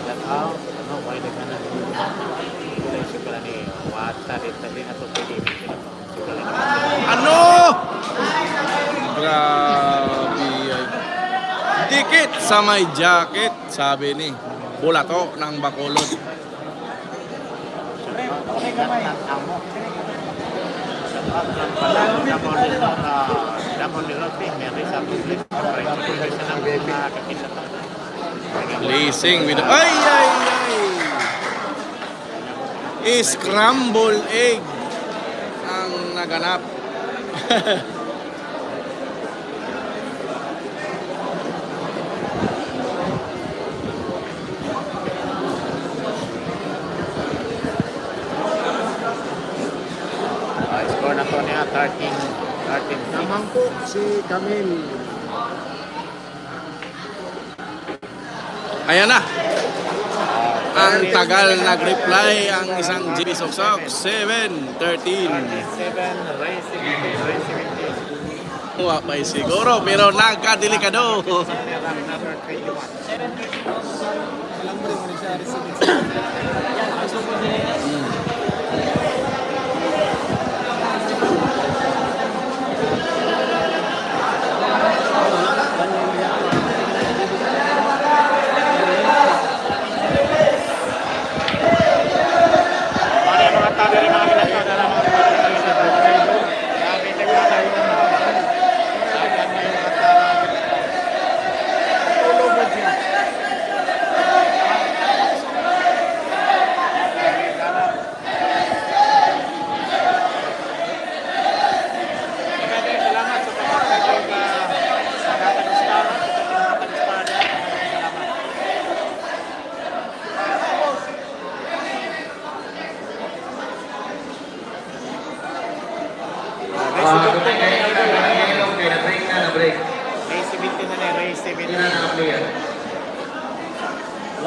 [SPEAKER 1] Shout out, ano, why na ka na kulay sigala ni Wata, dito din na ito pwede, sigala ni
[SPEAKER 2] Ano? Grabe ay. Dikit sa may jacket, sabi ni. Bulato ng Bacolod. Leasing with ay ay ay. Scramble egg ang naganap.
[SPEAKER 1] Score na to niya 13.
[SPEAKER 3] Naman po si Camille.
[SPEAKER 2] Ayan na. Ang tagal nag-reply ang isang GB Soksok. 7-13.
[SPEAKER 1] 7, racing,
[SPEAKER 2] Wapay siguro pero nagkadelikado.
[SPEAKER 1] number 21. 17 na ni race 17. 1-7,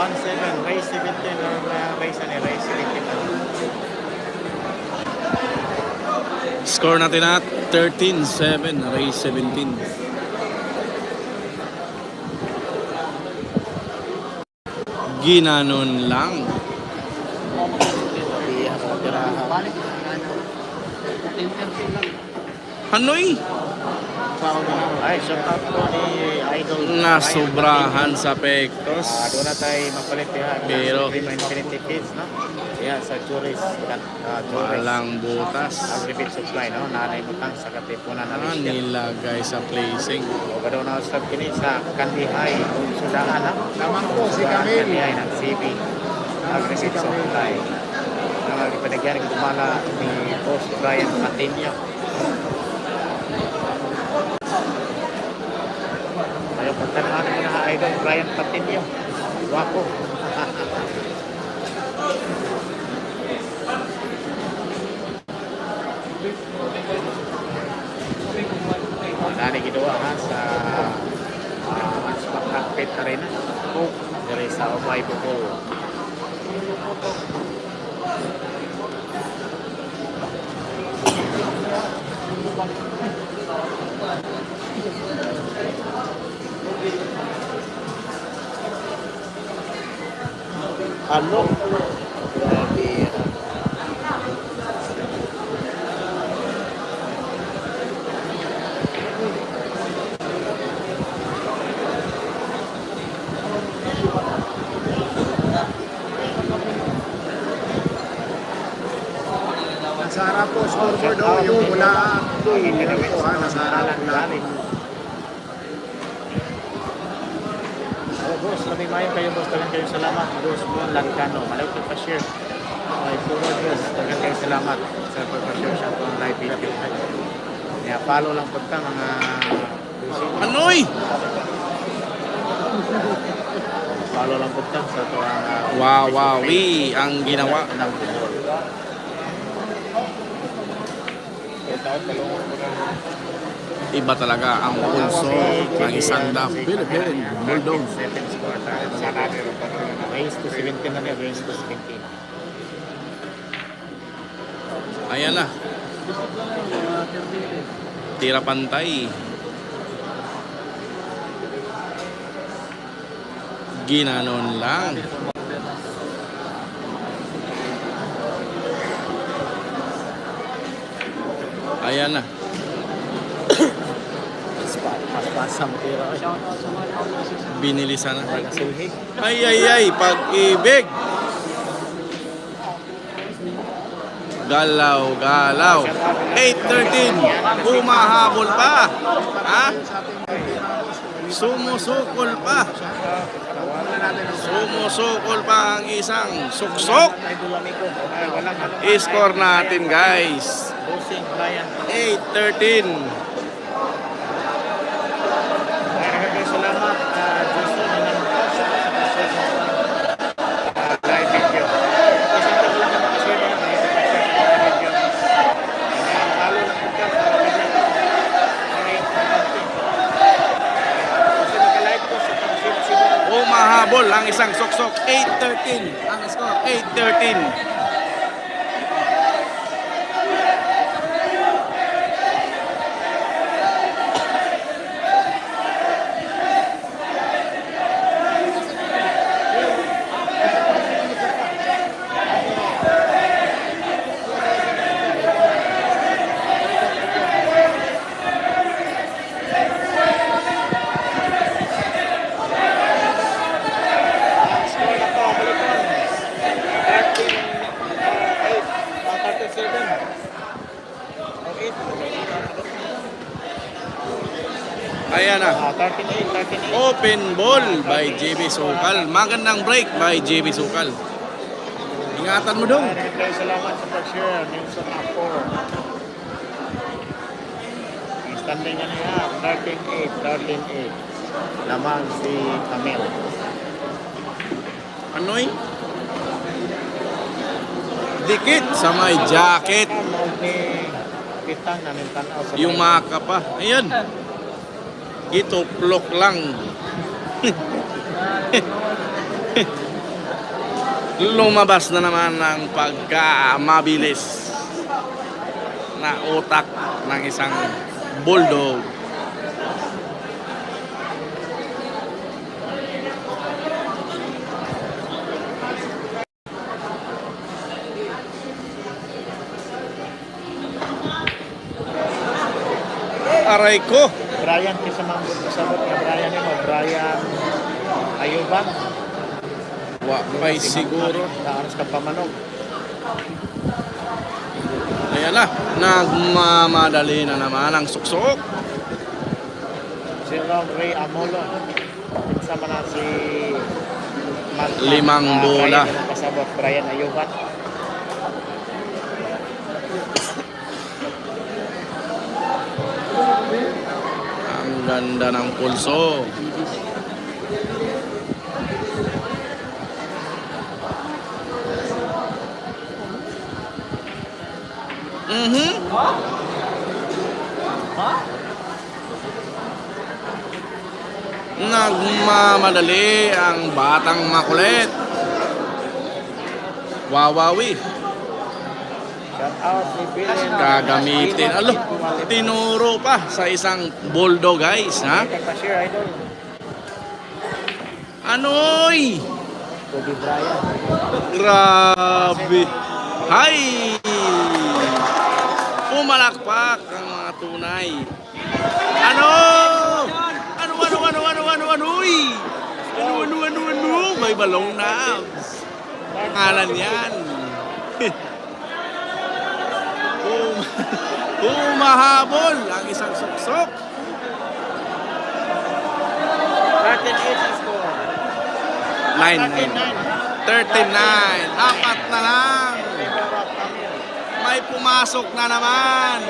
[SPEAKER 1] race 17 or race na ni race 17 na.
[SPEAKER 2] Score natin at 13-7, race 17. Ginanon lang. Hanoy,
[SPEAKER 1] Ay, shout out po ni Idol.
[SPEAKER 2] nasobrahan sa pektos.
[SPEAKER 1] Doon na tayo mapalit yan.
[SPEAKER 2] Pero-
[SPEAKER 1] Prima Infinity Kids, no? Yan, sa Juris.
[SPEAKER 2] Walang butas.
[SPEAKER 1] Agri-feed supply, no? Nanay Butang sa Katipunan na
[SPEAKER 2] Ah,
[SPEAKER 1] Rizal.
[SPEAKER 2] nilagay sa placing.
[SPEAKER 1] O, ganoon na sa kini sa Kandihay. Sudahan, no?
[SPEAKER 3] Lamang po si
[SPEAKER 1] Sa
[SPEAKER 3] Camille.
[SPEAKER 1] Kandihay ng CB. Agri-feed supply. Ang agri-panagyan, gumala ni Boss Brian Matinio. Ayaw, pagtanungan ko na Idol Brian Patinio. Wapo. Nani ginawa ha sa Anspak Cockpit Arena. Dari sa Obay Bukol. Ano? Grabe.
[SPEAKER 3] Nasa harap po, scoreboard o, yung mula po ha, nasa harap na.
[SPEAKER 1] Oh, boss, labi mayo kayo, boss. Tagan kayo salamat. Boss Mon Lancano. Malaw ko pa-share. Okay, forward, boss. Tagan kayo salamat sa pagpa-share sa itong live video. Kaya follow lang po ka mga
[SPEAKER 2] Hanoy!
[SPEAKER 1] follow lang po ka sa itong
[SPEAKER 2] Wawawi ang ginawa.
[SPEAKER 1] ng bumol.
[SPEAKER 2] Iba talaga ang pulso ng isang DAF Philippine Bulldog.
[SPEAKER 1] 7 score. Race to 17 na niya. Race to 17.
[SPEAKER 2] Ayan na. Tira pantay. Ginanon lang. Ayan na.
[SPEAKER 1] Pas-pasang tira.
[SPEAKER 2] Binilisan na.
[SPEAKER 1] Silhi.
[SPEAKER 2] Ay, pag-ibig. Galaw. 8-13. Humahabol pa. Ha? Sumusukol pa. Sumusukol pa ang isang suksok.
[SPEAKER 1] Idol amigo. Ay, walang ano.
[SPEAKER 2] I-score natin, guys.
[SPEAKER 1] Bossing Brian.
[SPEAKER 2] 8-13.
[SPEAKER 1] Maraming salamat, Jason, ng live video. Isang tagal lang naman kasi yan, video. Follow lang po ka para kasi naka-live po sa pag-sip-sip.
[SPEAKER 2] Humahabol ang isang suksok. 8-13. Ang score, 8-13.
[SPEAKER 1] Score na to, balikan. 13-8. 37. Okay.
[SPEAKER 2] Ayan na.
[SPEAKER 1] 13-8.
[SPEAKER 2] Open ball by JB Sukal. Magandang break by JB Sukal. Ingatan mo dong.
[SPEAKER 1] Maraming salamat sa pag-share. Nelson Apor. Ang standing na niya, 13-8. Lamang si Camille.
[SPEAKER 2] Anoy? Dikit sa may jacket.
[SPEAKER 1] Ni Pitang namin tanaw sa
[SPEAKER 2] Yung maka pa. Ayan. Gituplok lang. Lumabas na naman ang pagkamabilis na utak ng isang bulldog. Aray ko.
[SPEAKER 1] Brian, kisa mga kasabot nga Brian mo, Brian Ayuban.
[SPEAKER 2] Wa pa'y siguro.
[SPEAKER 1] Naaras ka pamanog.
[SPEAKER 2] Ayan na, nagmamadali na naman ang suksok.
[SPEAKER 1] Si Rob Ray Amolo. Sama na si
[SPEAKER 2] Limang bola.
[SPEAKER 1] Brian, kasabot Brian Ayuban.
[SPEAKER 2] Ang ganda ng pulso. Nagmamadali ang batang makulit. Wawawi.
[SPEAKER 1] Shout out ni Billy.
[SPEAKER 2] Gagamitin. Alo, tinuro pa sa isang bulldog guys. Ha?
[SPEAKER 1] Pag-share idol.
[SPEAKER 2] Anoy!
[SPEAKER 1] Kobe Bryant.
[SPEAKER 2] Grabe. Hay! Pumalakpak ang mga tunay. Ano? Uy! Ano? May balong na. Ngalan yan. Humahabol ang isang suksok.
[SPEAKER 1] 13-8 score.
[SPEAKER 2] 39. Apat na lang. May pumasok na naman.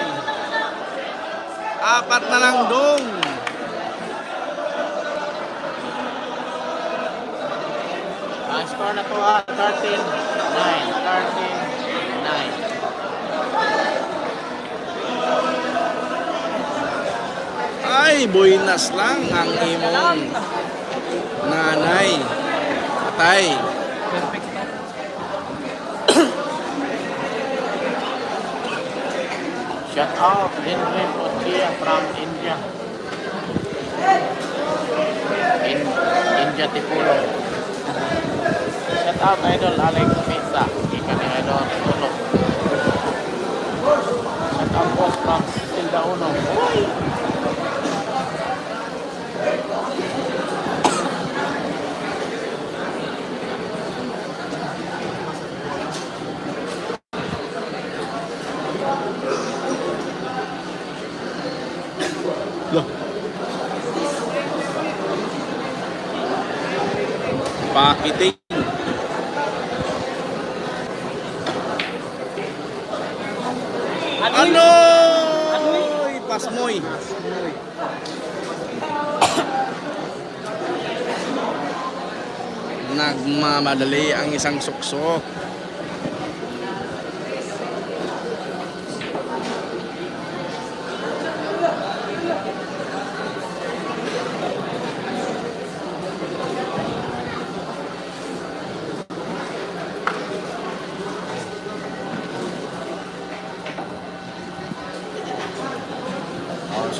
[SPEAKER 2] Apat na lang dong.
[SPEAKER 1] Ang score na to 13-9. 13-9.
[SPEAKER 2] Ay, buinas lang ang imong nanay. Patay.
[SPEAKER 1] Shout out Lindren Otia from India. India Tipulo. Shout out Idol Alex Mesa. Ikan ni Idol Solo. Shout out Boss from Silda Uno.
[SPEAKER 2] Loh. Pakiting. Ano? Pasmoy. Nagmamadali ang isang suksok.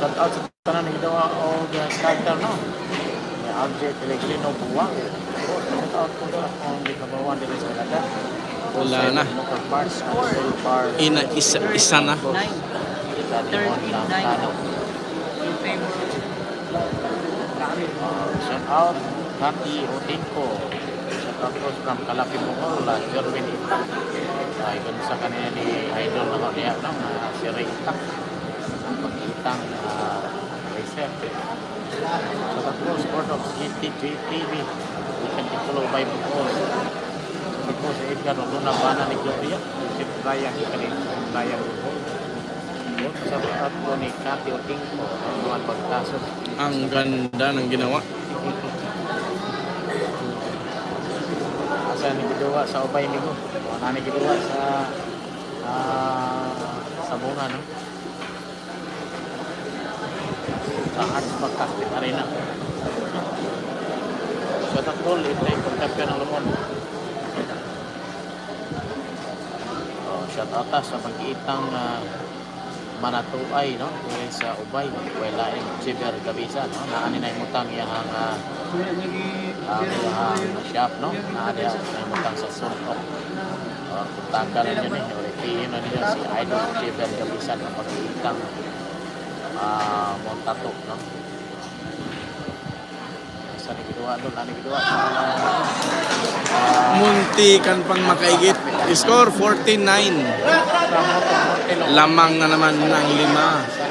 [SPEAKER 1] Shout out sa tanan ni Dawa o starter no. Ya RJ Pellegrino Buwang. Shout out po sa on the kabawan dito sa Canada.
[SPEAKER 2] Wala na.
[SPEAKER 1] Local parts, wholesale parts.
[SPEAKER 2] Isa na.
[SPEAKER 7] 39.
[SPEAKER 1] Shout out Kati Otinko. Shout out po from Kalapi Bohol, Germany. Ay sa kanina ni Idol na niya lang si Ray Itak. Pag-itang reset. So that was part of GTJ TV. We can be followed by Bukol. So because Edgar Luna Bana ni Gloria, si Brian Bukol. Sa part po ni Kati Otingko, ang mga pagtasok.
[SPEAKER 2] Ang ganda ng ginawa.
[SPEAKER 1] Asa ni giduwa sa Ubay Migo. Ano ni giduwa sa bunga no? sa Arts Fantastic Arena. So that goal, ito ay pagkapya ng Lumon. Shout out sa pag-iitang Manatuay, no? Dahil sa Ubay, wala yung Chiber Gabisa, no? Naani na yung mutang yung shop, no? Naani na yung mutang sa Suntok. Puntahan na yun eh. Ulitiin na niya si Idol Chiber Gabisa na pag-iitang Montato, no? Sa nagidua doon, nagidua sa
[SPEAKER 2] Muntikan pang makaigit. Score 49. Lamang na naman ng 5.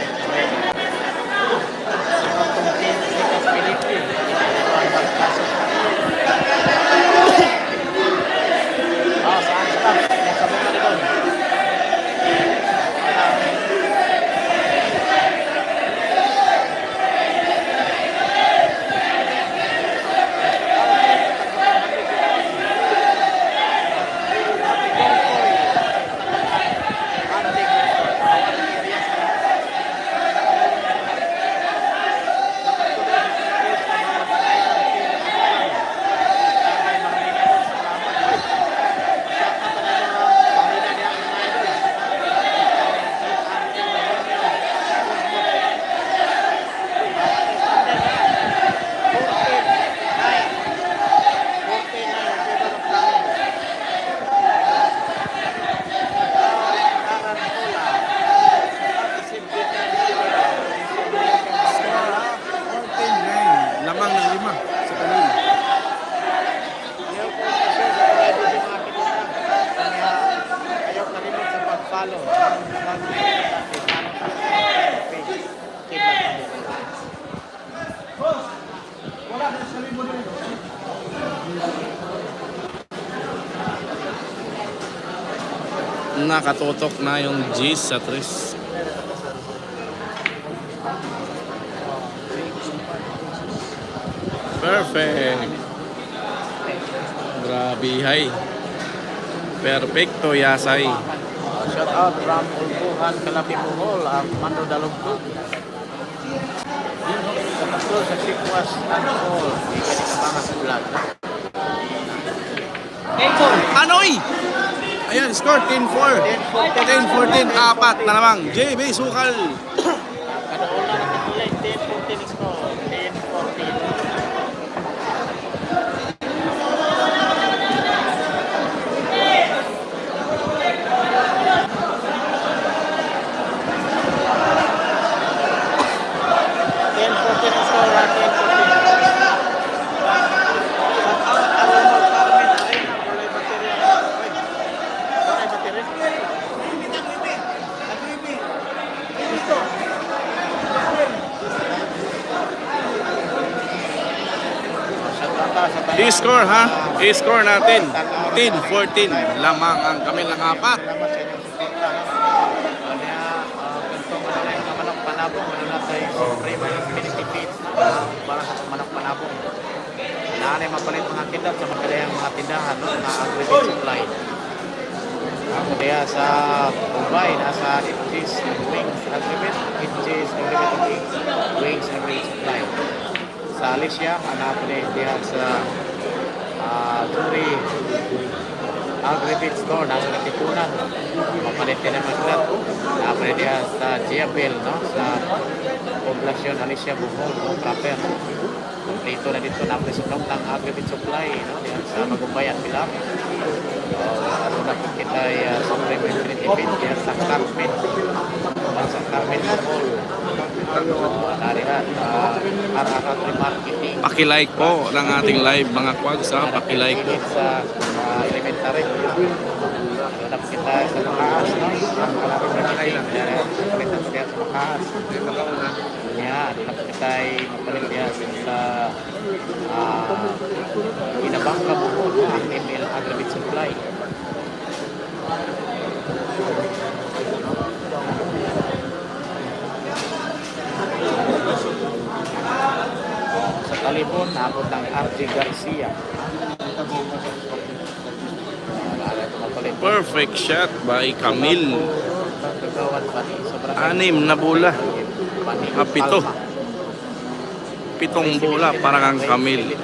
[SPEAKER 2] Nakatutok na yung G's sa 3. Perfect. Grabe hay. Perfecto Yasay.
[SPEAKER 1] Shout out from Ulpuhan, Kalapi Bohol, Mando Dalugtug. Sa sa Sikwas and All. Ikani ka mga sa vlog.
[SPEAKER 2] Anoy! Ayan, score 10-4. 10-14, 4 na namang. JB Sukal.
[SPEAKER 1] Kadaula na katulay, 10-14 score. 10-14.
[SPEAKER 2] I-score ha? I-score natin. 10-14. Lamang ang kami ng 4.
[SPEAKER 1] Salamat sa inyong suporta. Kanya, kantong manok panabong, na tayo primary benefits para sa manok panabong. Naanay mapalit mga kindat sa magkalayang mga tindahan, no? Na aggregate supply. Ako diya sa Ubay, nasa Itchis Wings Aggregate, Itchis Aggregate Wings Aggregate Supply. Sa Alicia, hanap rin diya sa Turi Aggregate Store, nasa Katipunan. Mapalit din ang maglat. Hanap rin diya sa Giabel, no? Sa Poblasyon Alicia Bohol, proper. Dito na dito na presidong ng Aggregate Supply, no? Diya sa Magumbayan, Pilar. Ano na po kita sa Premier Trinity diya sa Carmen. Sa Carmen Bohol. Narihan, Ararat Remarketing.
[SPEAKER 2] Paki-like po ng ating live mga kwags ha. Paki-like po.
[SPEAKER 1] Sa elementary. Hanap kita sa Makaas, no? Ang Remarketing. Kita siya sa Makaas. Yan, hanap kita ay mapalit niya sa Inabangka Bohol, ang ML Aggregate Supply. Sa Talibon, naabot ng RJ Garcia.
[SPEAKER 2] Perfect shot by Camille. 6 na bola. 7. pitong bola para kang kamil.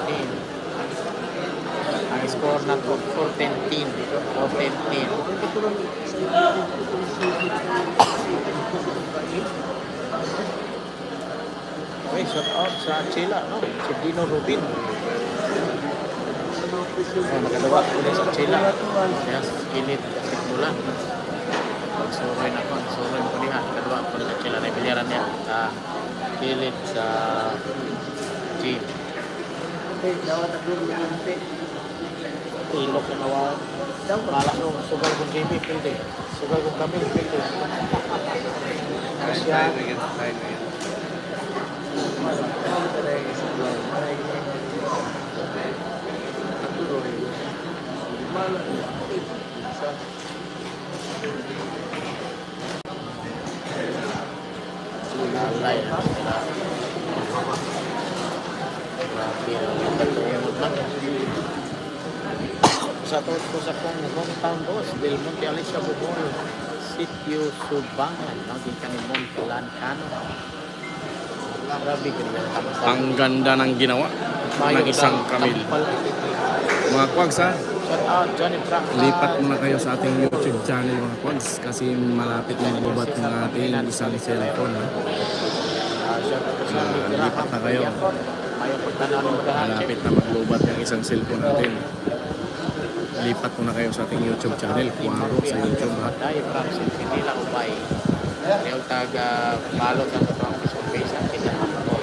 [SPEAKER 1] Ang score na 4-10. 4-10. Okay, shout out sa Chila, no? Si Dino Rubin. Magagawa ko din sa Chila. Yes, kilit kasi bulan. Pagsuroy na ko, suroy ko niya. Magagawa ko din sa Chila na biliran niya. Kilit sa G. Ilok na nawa. Mala nung sugal kong JB, pilde. Sugal kong kami, pilde. Asya. Lalay na sila. Grabe ang patungod lang. Sa tawad ko sa kong hometown boss, Del Monte Alicia Bubol, Sitio Subangan, naging kanimon Lancano. Grabe ganyan.
[SPEAKER 2] Ang ganda ng ginawa ng isang kamil. Mga kwags ha,
[SPEAKER 1] Shout out Johnny Frank.
[SPEAKER 2] lipat muna kayo sa ating YouTube channel mga kwags kasi malapit na bubat ng ating isang cellphone ha. Lipat na kayo. Malapit na maglubat ng isang cellphone natin. Lipat muna kayo sa ating YouTube channel. Kuwaro sa YouTube ha.
[SPEAKER 1] Dahil Francis, hindi lang ubay. Yung taga-balot ang mga Facebook page ang kinahapon.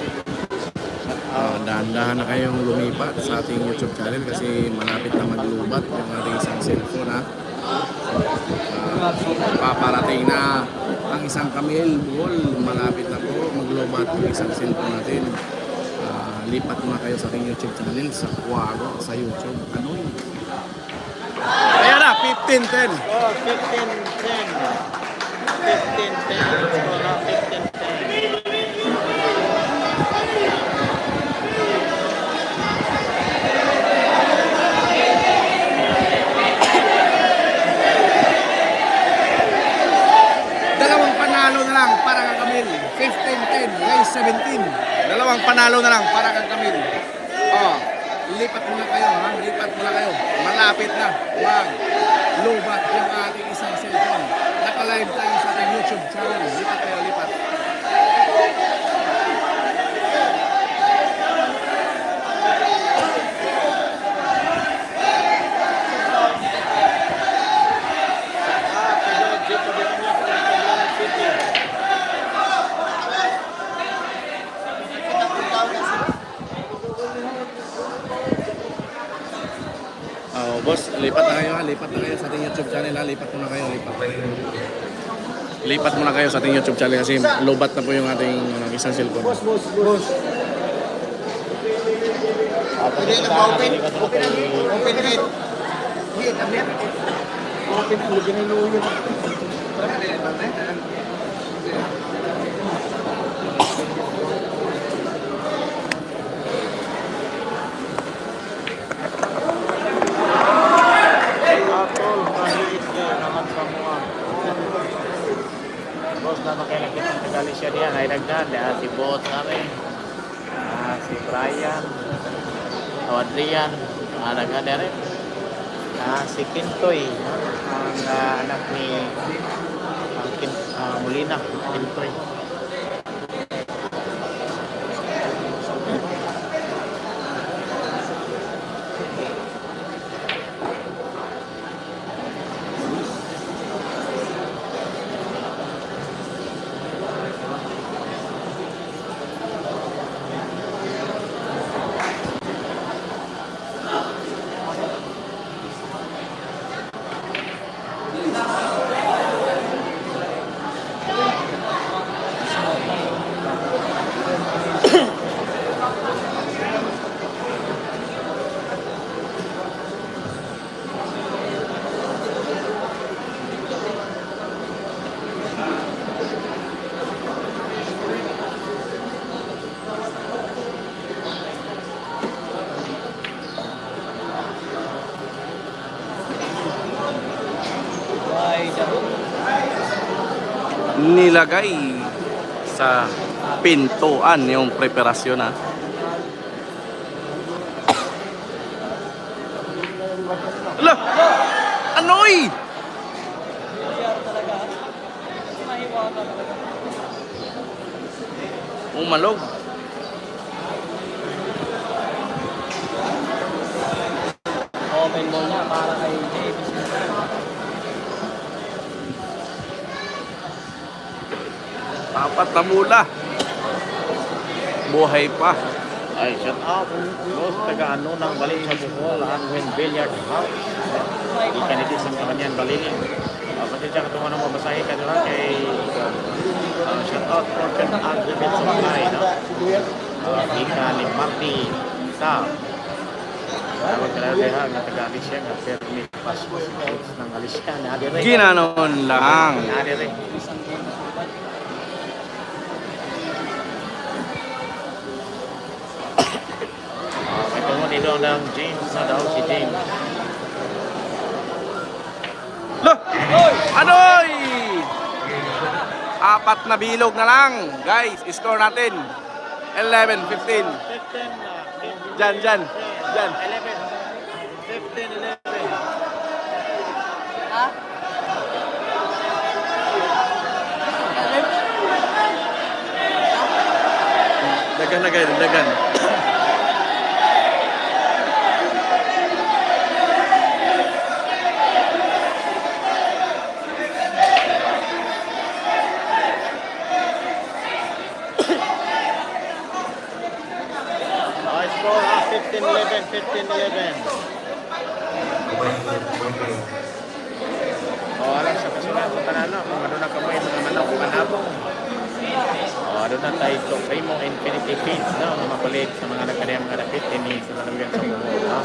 [SPEAKER 2] Dahan-dahan na kayong lumipat sa ating YouTube channel kasi malapit na maglubat yung ating isang cellphone ha. Paparating na ang isang kamil ball. Malapit na po maglubat yung isang cellphone natin. Lipat muna kayo sa ating YouTube channel sa Kuwaro sa YouTube. Ano yun? Ayan na, 15-10.
[SPEAKER 1] Oh, 15-10. 15-10. So, na 15-10.
[SPEAKER 2] Dalawang panalo na lang para kang kamil. 15-10, race 17. Dalawang panalo na lang para kang kamil. Oh, lipat muna kayo ha. Lipat muna kayo. Malapit na. Wag. Lubat yung ating isang cellphone. Naka-live tayo sa ating YouTube channel. Lipat kayo, lipat. Boss, lipat na kayo ha. Lipat na kayo sa ating YouTube channel ha. Lipat muna kayo. Lipat muna kayo sa ating YouTube channel kasi lobat na po yung ating isang cellphone.
[SPEAKER 3] Boss.
[SPEAKER 1] Pwede na open?
[SPEAKER 3] Open it.
[SPEAKER 1] Open po, ginaluyo. Boss na makilakit ang tagali siya diyan ay dagdag si Bot si Brian Adrian dagdag rin si Kintoy ang anak ni Molina Kintoy.
[SPEAKER 2] Nilagay sa pintuan yung preparasyon ha. Ala! Anoy! Umalog.
[SPEAKER 7] Open ball na para kay Davis.
[SPEAKER 2] Apat na bola. Buhay pa.
[SPEAKER 1] Ay, shout out. Boss, taga-ano ng balik sa Bohol, Angwin Billiard House. Di ka nito sa kanyan balikin. Pati siya katong ano mabasahin ka nila kay shout out Fortune Agrimet sa Bakay, no? Ika ni Marty Sa. Tawag ka lang kaya nga taga-Alisya nga permit passport ng Alisya. Naadire.
[SPEAKER 2] Ginanon lang.
[SPEAKER 1] Naadire. Dito ng James na daw si James.
[SPEAKER 2] Lah! Anoy! Apat na bilog na lang. Guys, score natin. 11, 15. Dyan, dyan. Dyan.
[SPEAKER 1] 11. 15, 11.
[SPEAKER 2] Dagan na guys, dagan.
[SPEAKER 1] Score 15-11, 15-11. Alam sa kasunod sa tanano, kung ano na kamay mga manok-manabong. Ano na tayo ito, Primo Infinity Feeds, no? Mapalit sa mga nagkaniyang mga dapit, sa nalagyan sa buhol, no?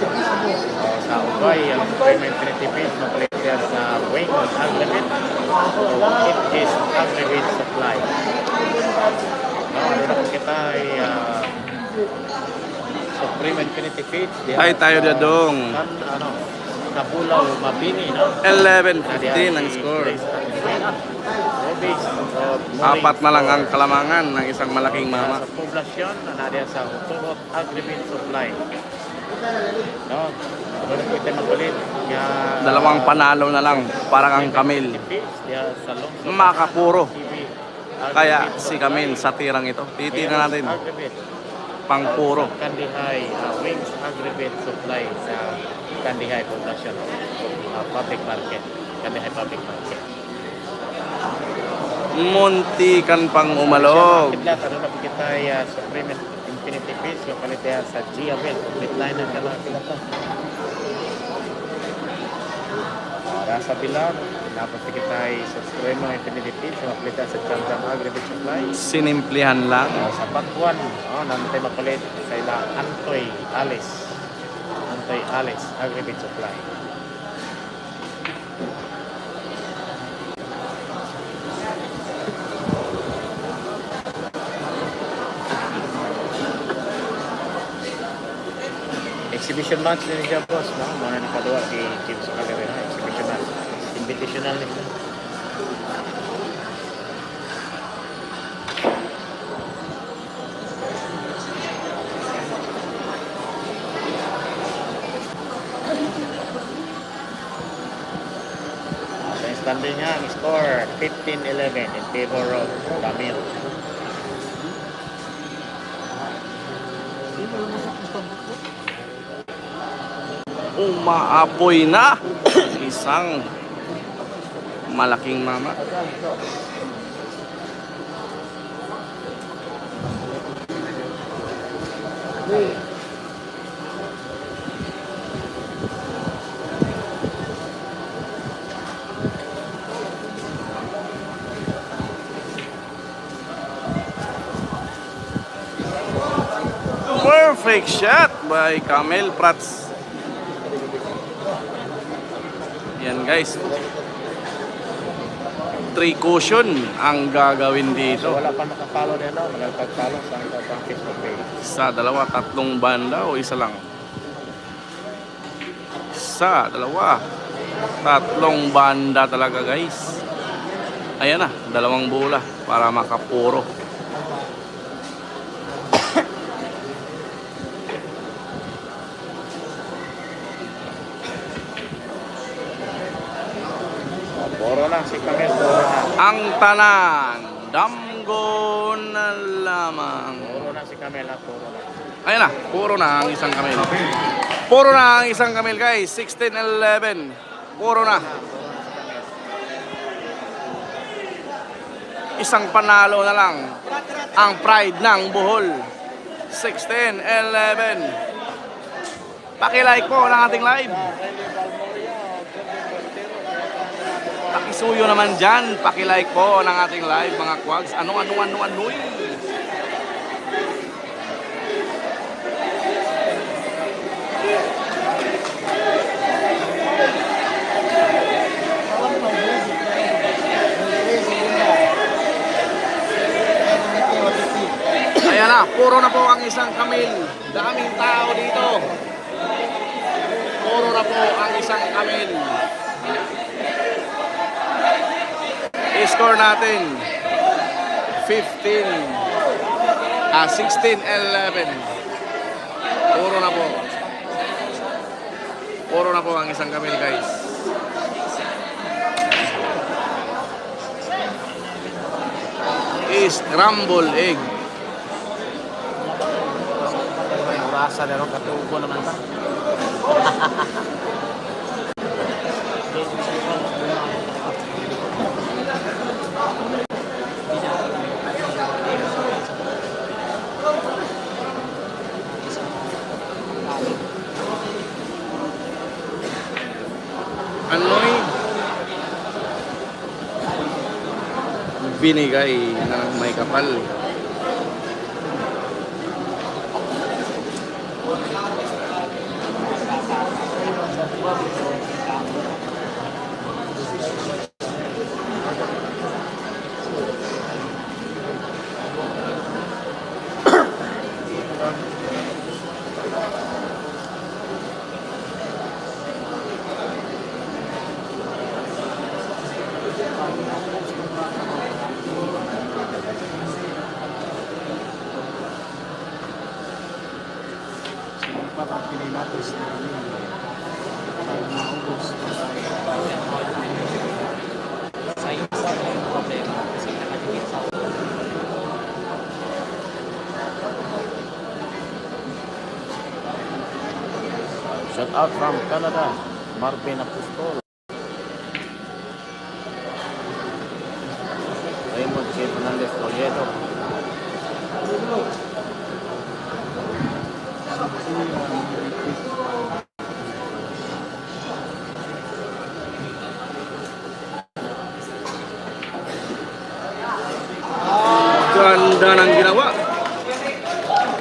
[SPEAKER 1] Sa Ugay, ang Primo Infinity Feeds, mapalit yan sa Wing of Agrimet. It is Agrimet Supply. No, ano na kung kita ay Supreme Infinity Feeds.
[SPEAKER 2] Ay, tayo dadong.
[SPEAKER 1] Ano, Kabulaw, Mabini, no?
[SPEAKER 2] 11-15 ang score. Apat na lang ang kalamangan ng isang malaking mama.
[SPEAKER 1] Sa poblasyon, nadiyan sa Hutuhot Agrimet Supply. No? Ano kita magulit?
[SPEAKER 2] Dalawang panalo na lang, parang ang Camille. Makapuro. Kaya si Camille sa tirang ito. Titignan natin. Pangpuro.
[SPEAKER 1] Kandihay, Wings Agrimet Supply sa Kandihay Poblasyon. Public Market. Kandihay Public Market.
[SPEAKER 2] Muntikan pang umalog.
[SPEAKER 1] Kidlat, ano na po kita Supreme Infinity Feeds, yung palitan sa GML, complete line ng kalaki na ito. Sa Bilar, tapos kita Supreme Infinity Feeds, yung palitan sa Champion Agrimet Supply.
[SPEAKER 2] Sinimplihan lang.
[SPEAKER 1] Sa Pagwan, nantay mapalit sa ila Antoy Alice. Antoy Alice, Agrimet Supply. Exhibition match din siya, boss, no? Muna nakadua si James Calera, exhibition match. Invitational nito. Sa standing niya, ang score 15-11 in favor of Camille.
[SPEAKER 2] Umaapoy na isang malaking mama. Perfect shot by Camille Prats. Yan guys, 3 cushion ang gagawin dito.
[SPEAKER 1] Wala pa nakapalo din, no? Magpag-follow sa ang Facebook page.
[SPEAKER 2] Isa, dalawa, tatlong banda o isa lang? Isa, dalawa, tatlong banda talaga guys. Ayan na, dalawang bola para makapuro.
[SPEAKER 1] Puro na si Camille, puro na.
[SPEAKER 2] Ang tanan, damgo na lamang.
[SPEAKER 1] Puro na si Camille, puro na.
[SPEAKER 2] Ayan na, puro na ang isang kamil. Puro na ang isang kamil guys, 16-11. Puro na. Isang panalo na lang ang pride ng Bohol. 16-11. Paki-like po ng ating live. Pakisuyo naman dyan. Paki-like po ng ating live mga kwags. Ano. Ayan na, puro na po ang isang kamil. Daming tao dito. Puro na po ang isang kamil. I-score natin 16-11. Puro na po. Puro na po ang isang kamil guys. Scramble egg.
[SPEAKER 1] Rasa na rin, katubo naman ba?
[SPEAKER 2] Ano'y binigay na may kapal.
[SPEAKER 1] Shout out from Canada, Marvin Apostol. Raymond J. Fernandez Toledo.
[SPEAKER 2] Ganda ng ginawa.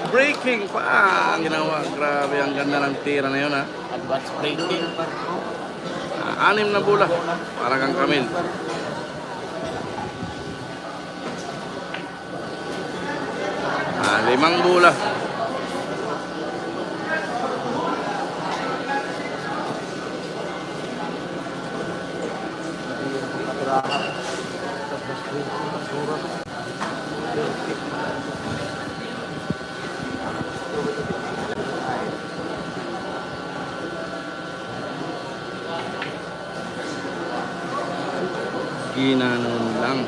[SPEAKER 2] Breaking pa ang ginawa. Grabe, ang ganda ng tira na yun ha.
[SPEAKER 1] Advanced breaking.
[SPEAKER 2] 6 na bola. Para kang kamil. Limang bola. Ginanon lang.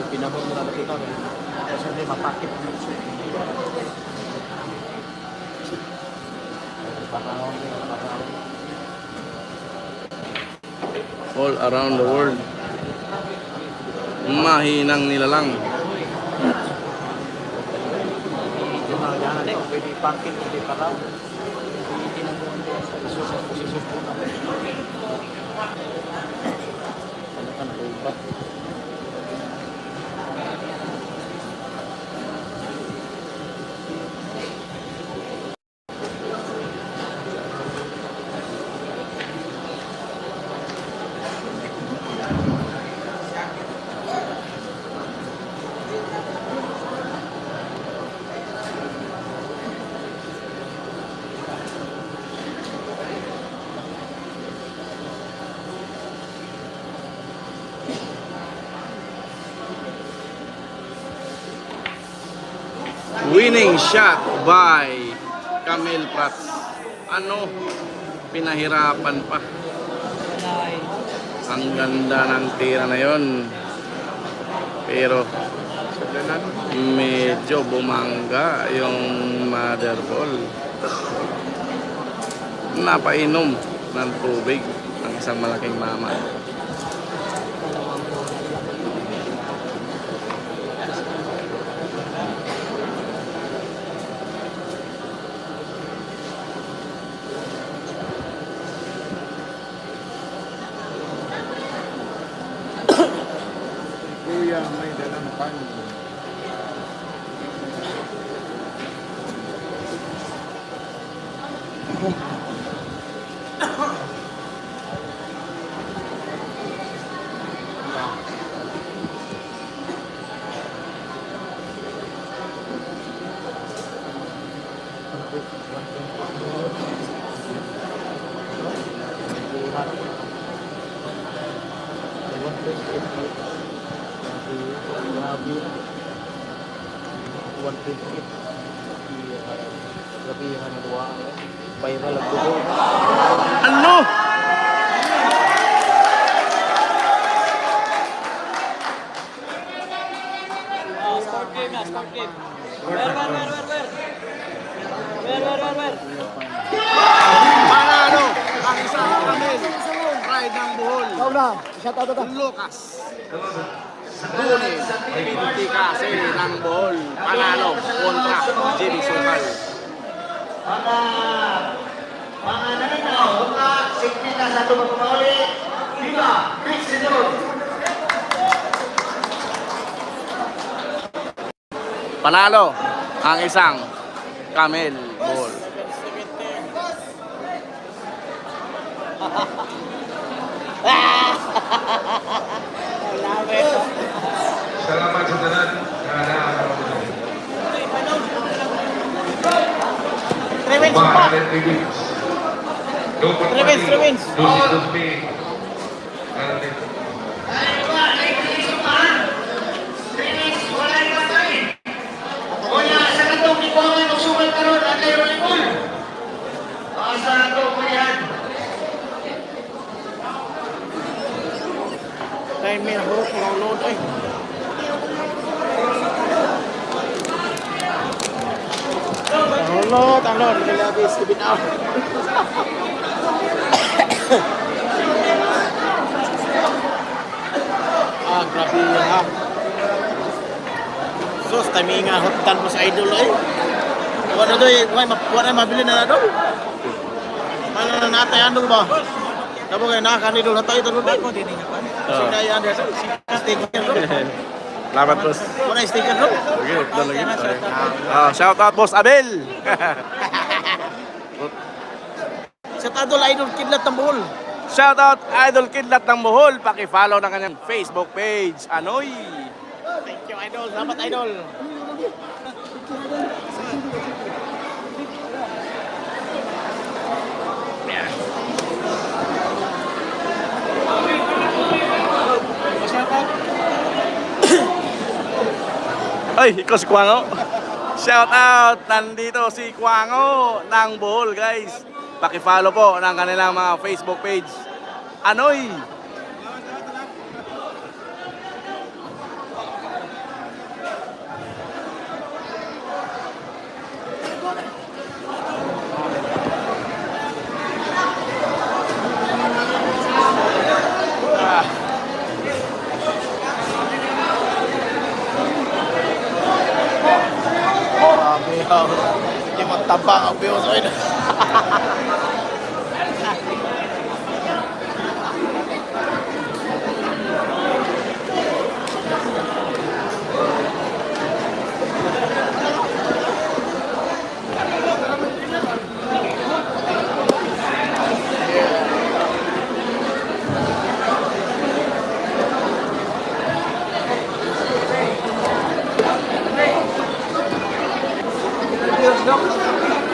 [SPEAKER 7] Pinabot mo na kita. Kasi hindi mapakit.
[SPEAKER 2] All around the world. Mahinang nilalang.
[SPEAKER 7] Pwede pakit, pwede paraw. Hindi na posisyon po na. Ano ka na
[SPEAKER 2] Winning shot by Camille Prats. Ano? Pinahirapan pa. Ang ganda ng tira na yon. Pero medyo bumangga yung mother ball. Napainom ng tubig ang isang malaking mama.
[SPEAKER 3] Kuya, may dalang pan.
[SPEAKER 2] Ano? Panalo ang isang Camille. Pride ng Bohol. Lucas Dunes, Pinti kasi ng Bohol. Panalo kontra Jimmy Sukal. Panalo ang isang Camille Bohol.
[SPEAKER 5] Salamat sa tanan. Revenge.
[SPEAKER 1] Time may hurot ng load ay. Ang load, nilabis, bitaw. Grabe ha. Sos, time nga hotan mo sa idol ay. Wala doy, wala mabili na daw. Ano na natay andol ba? Dabo kay nakanidol hatay ito doon ko din niya pa. Sina yan sa sticker doon.
[SPEAKER 2] Salamat boss.
[SPEAKER 1] Wala sticker doon.
[SPEAKER 2] Okay, lagi. Shout out boss Abel.
[SPEAKER 1] Sa Tadol Idol Kidlat ng Bohol.
[SPEAKER 2] Shout out Idol Kidlat ng Bohol. Paki-follow ng kanyang Facebook page. Anoy.
[SPEAKER 1] Thank you Idol. Salamat Idol.
[SPEAKER 2] Ay, ikaw si Kwango. Shout out, nandito si Kwango ng Bohol, guys. Paki-follow po ng kanilang mga Facebook page. Anoy.
[SPEAKER 1] Hindi magtabang ang piyoso ito.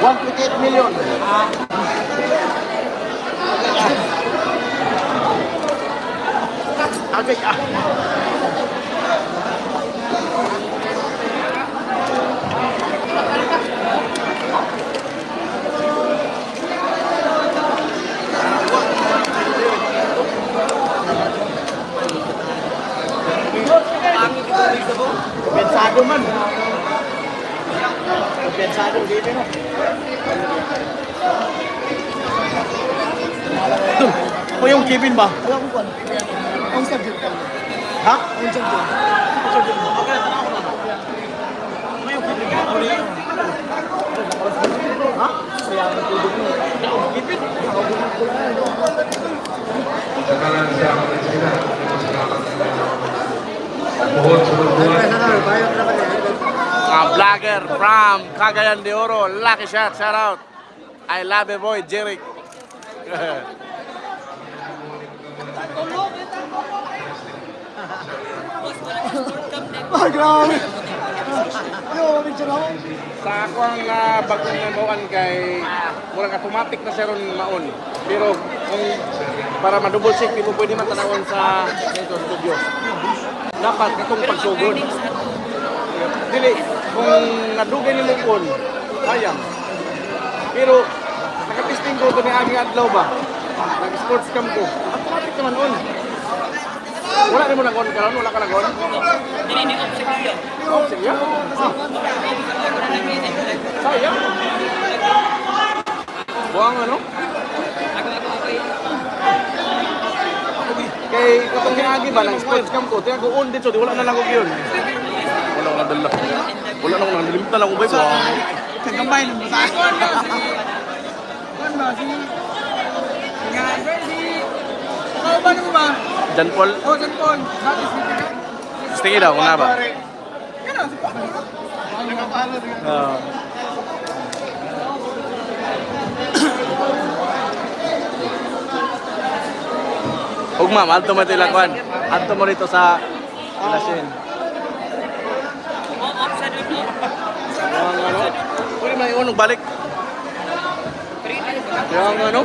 [SPEAKER 1] $1.8 million. Okay.
[SPEAKER 7] Pensado man. Pensado dito no. Doon. O yung Kevin ba?
[SPEAKER 3] Alam ko kung ang subject ka.
[SPEAKER 7] Ha?
[SPEAKER 3] Ang subject.
[SPEAKER 7] Okay, tanaw ko na. May yung Kevin ka. Ha? Kaya ang tubig mo. Kevin.
[SPEAKER 5] Sekarang siapa sila? Mohon seluruh
[SPEAKER 2] Vlogger from Cagayan de Oro, Lucky Shot, shout out. I love you boy, Jeric.
[SPEAKER 3] Ah, grabe. Ano, picture ako?
[SPEAKER 2] Sa ako ang bagong namuan kay murang automatic na siya ron maon. Pero kung para ma-double check, di mo pwede matanawon sa ito studio. Dapat itong pagsugod. Dili, kung nadugay ni mo kon, sayang. Pero nakapisting ko ni Aging Adlaw ba? Nag-sports camp ko. Automatic naman on. Wala rin mo nag-on karon, wala ka nag-on? Oh, sige. Sayang. Buang ano? Kay katong niagi ba nang sports camp ko, tiya ko on dito, di wala na lang ko yun. Wala ko nadala. Wala na ko nalimutan lang ko ba ito.
[SPEAKER 7] Kagambay ng basa.
[SPEAKER 3] Ano ba? Si... Ikaw ba naman ba?
[SPEAKER 2] Jan Paul,
[SPEAKER 3] Oh, John Paul. Dati si...
[SPEAKER 2] stingi daw, kuna ba?
[SPEAKER 3] Ano, si Paul. Nakapalo.
[SPEAKER 2] Huwag ma'am, alto mo ito ilakwan. Alto mo rito sa ilasin. Yung ano? Pwede na yung balik. Yung ano?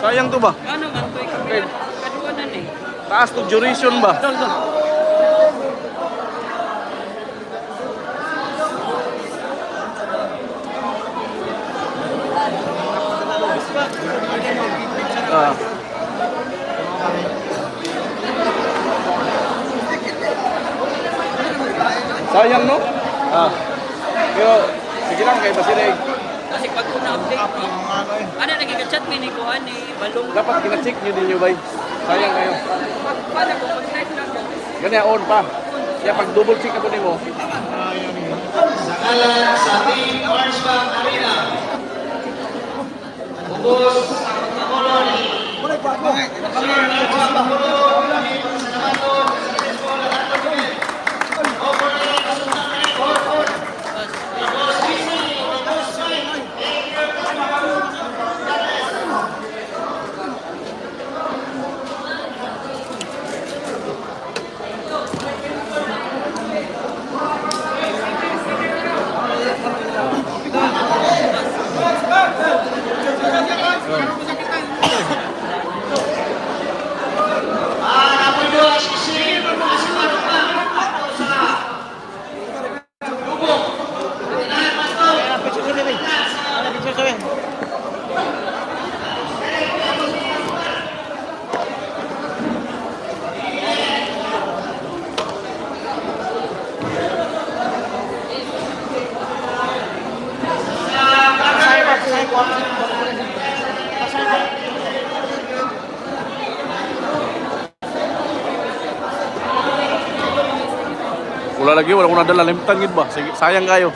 [SPEAKER 2] Sayang to ba?
[SPEAKER 8] Ano man to
[SPEAKER 2] Okay.
[SPEAKER 8] kaduanan eh.
[SPEAKER 2] Taas to duration ba? Ah. Sayang no? Ah. Pero sige lang kay Basilig.
[SPEAKER 8] Kasi pag una update ni ano nagika-chat ni ko ani balong
[SPEAKER 2] Dapat kina-check nyo din nyo bay. Sayang kayo.
[SPEAKER 8] para ko pag-type lang
[SPEAKER 2] Ganyan on pa. Kaya pag double check ako nimo. Wala lagi, wala ko nadala. Limtan gid ba? Sige, sayang kayo.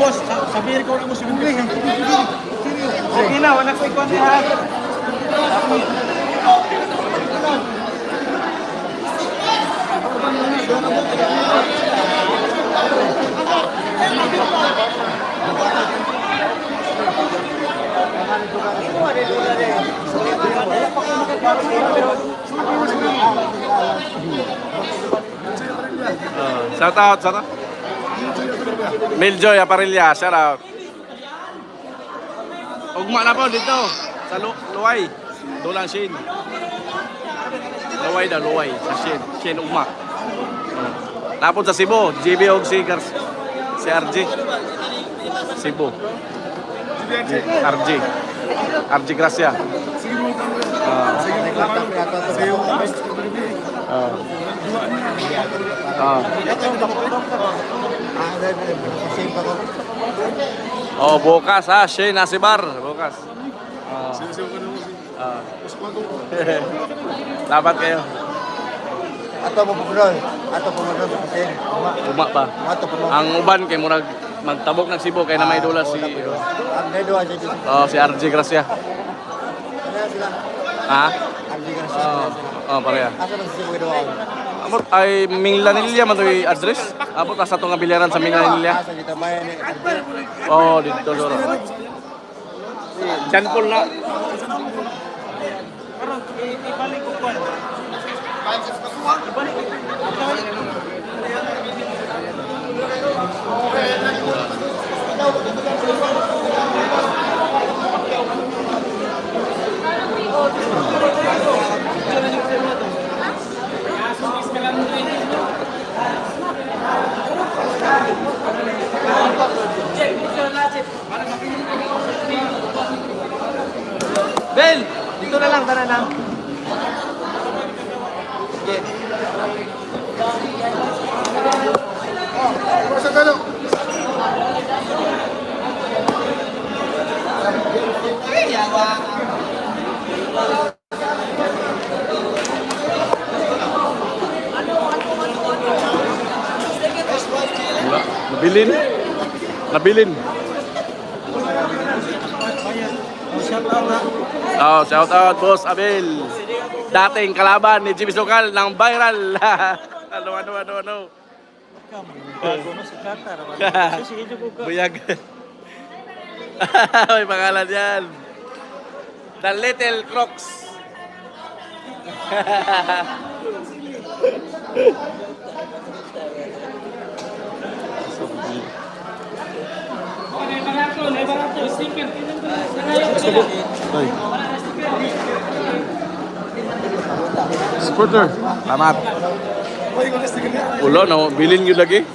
[SPEAKER 7] Boss, sabihin ko na mo si Bibig. Okay na, wala ko ikon ha.
[SPEAKER 2] Shout out, shout out. Miljoy Aparilla, shout out. Ugma na po dito sa Luway. Doon lang Shin. Luway sa Shin. Shin ugma. Tapos sa Cebu, JB og si RJ. Cebu. RJ Gracia. Oh, bukas ha, Shane Asibar, bukas. Dapat kayo.
[SPEAKER 3] Ato pumunod kasi
[SPEAKER 2] Uma pa. Ang uban kay murag magtabok ng Cebu kay na may dula si
[SPEAKER 3] ang dedo aja dito.
[SPEAKER 2] si RJ Gracia.
[SPEAKER 3] Ano sila?
[SPEAKER 2] Ha?
[SPEAKER 3] Ang bigan sa.
[SPEAKER 2] Pareha.
[SPEAKER 3] Asa ba si Budo?
[SPEAKER 2] Amot ay Minglanilla man to'y address. Abot asa to nga biliran sa Minglanilla.
[SPEAKER 3] Asa dito may ni.
[SPEAKER 2] Dito doro. Jan Paul na.
[SPEAKER 7] Bel, dito na lang, tara na.
[SPEAKER 3] Sa talo.
[SPEAKER 2] Nabilin. Shout out Boss Abel. Dating kalaban ni Jimmy Sokal ng viral. Ano. Buyag. May pangalan yan. The Little Crocs. Supporter. Selamat. Ulo, no, bilin yun lagi.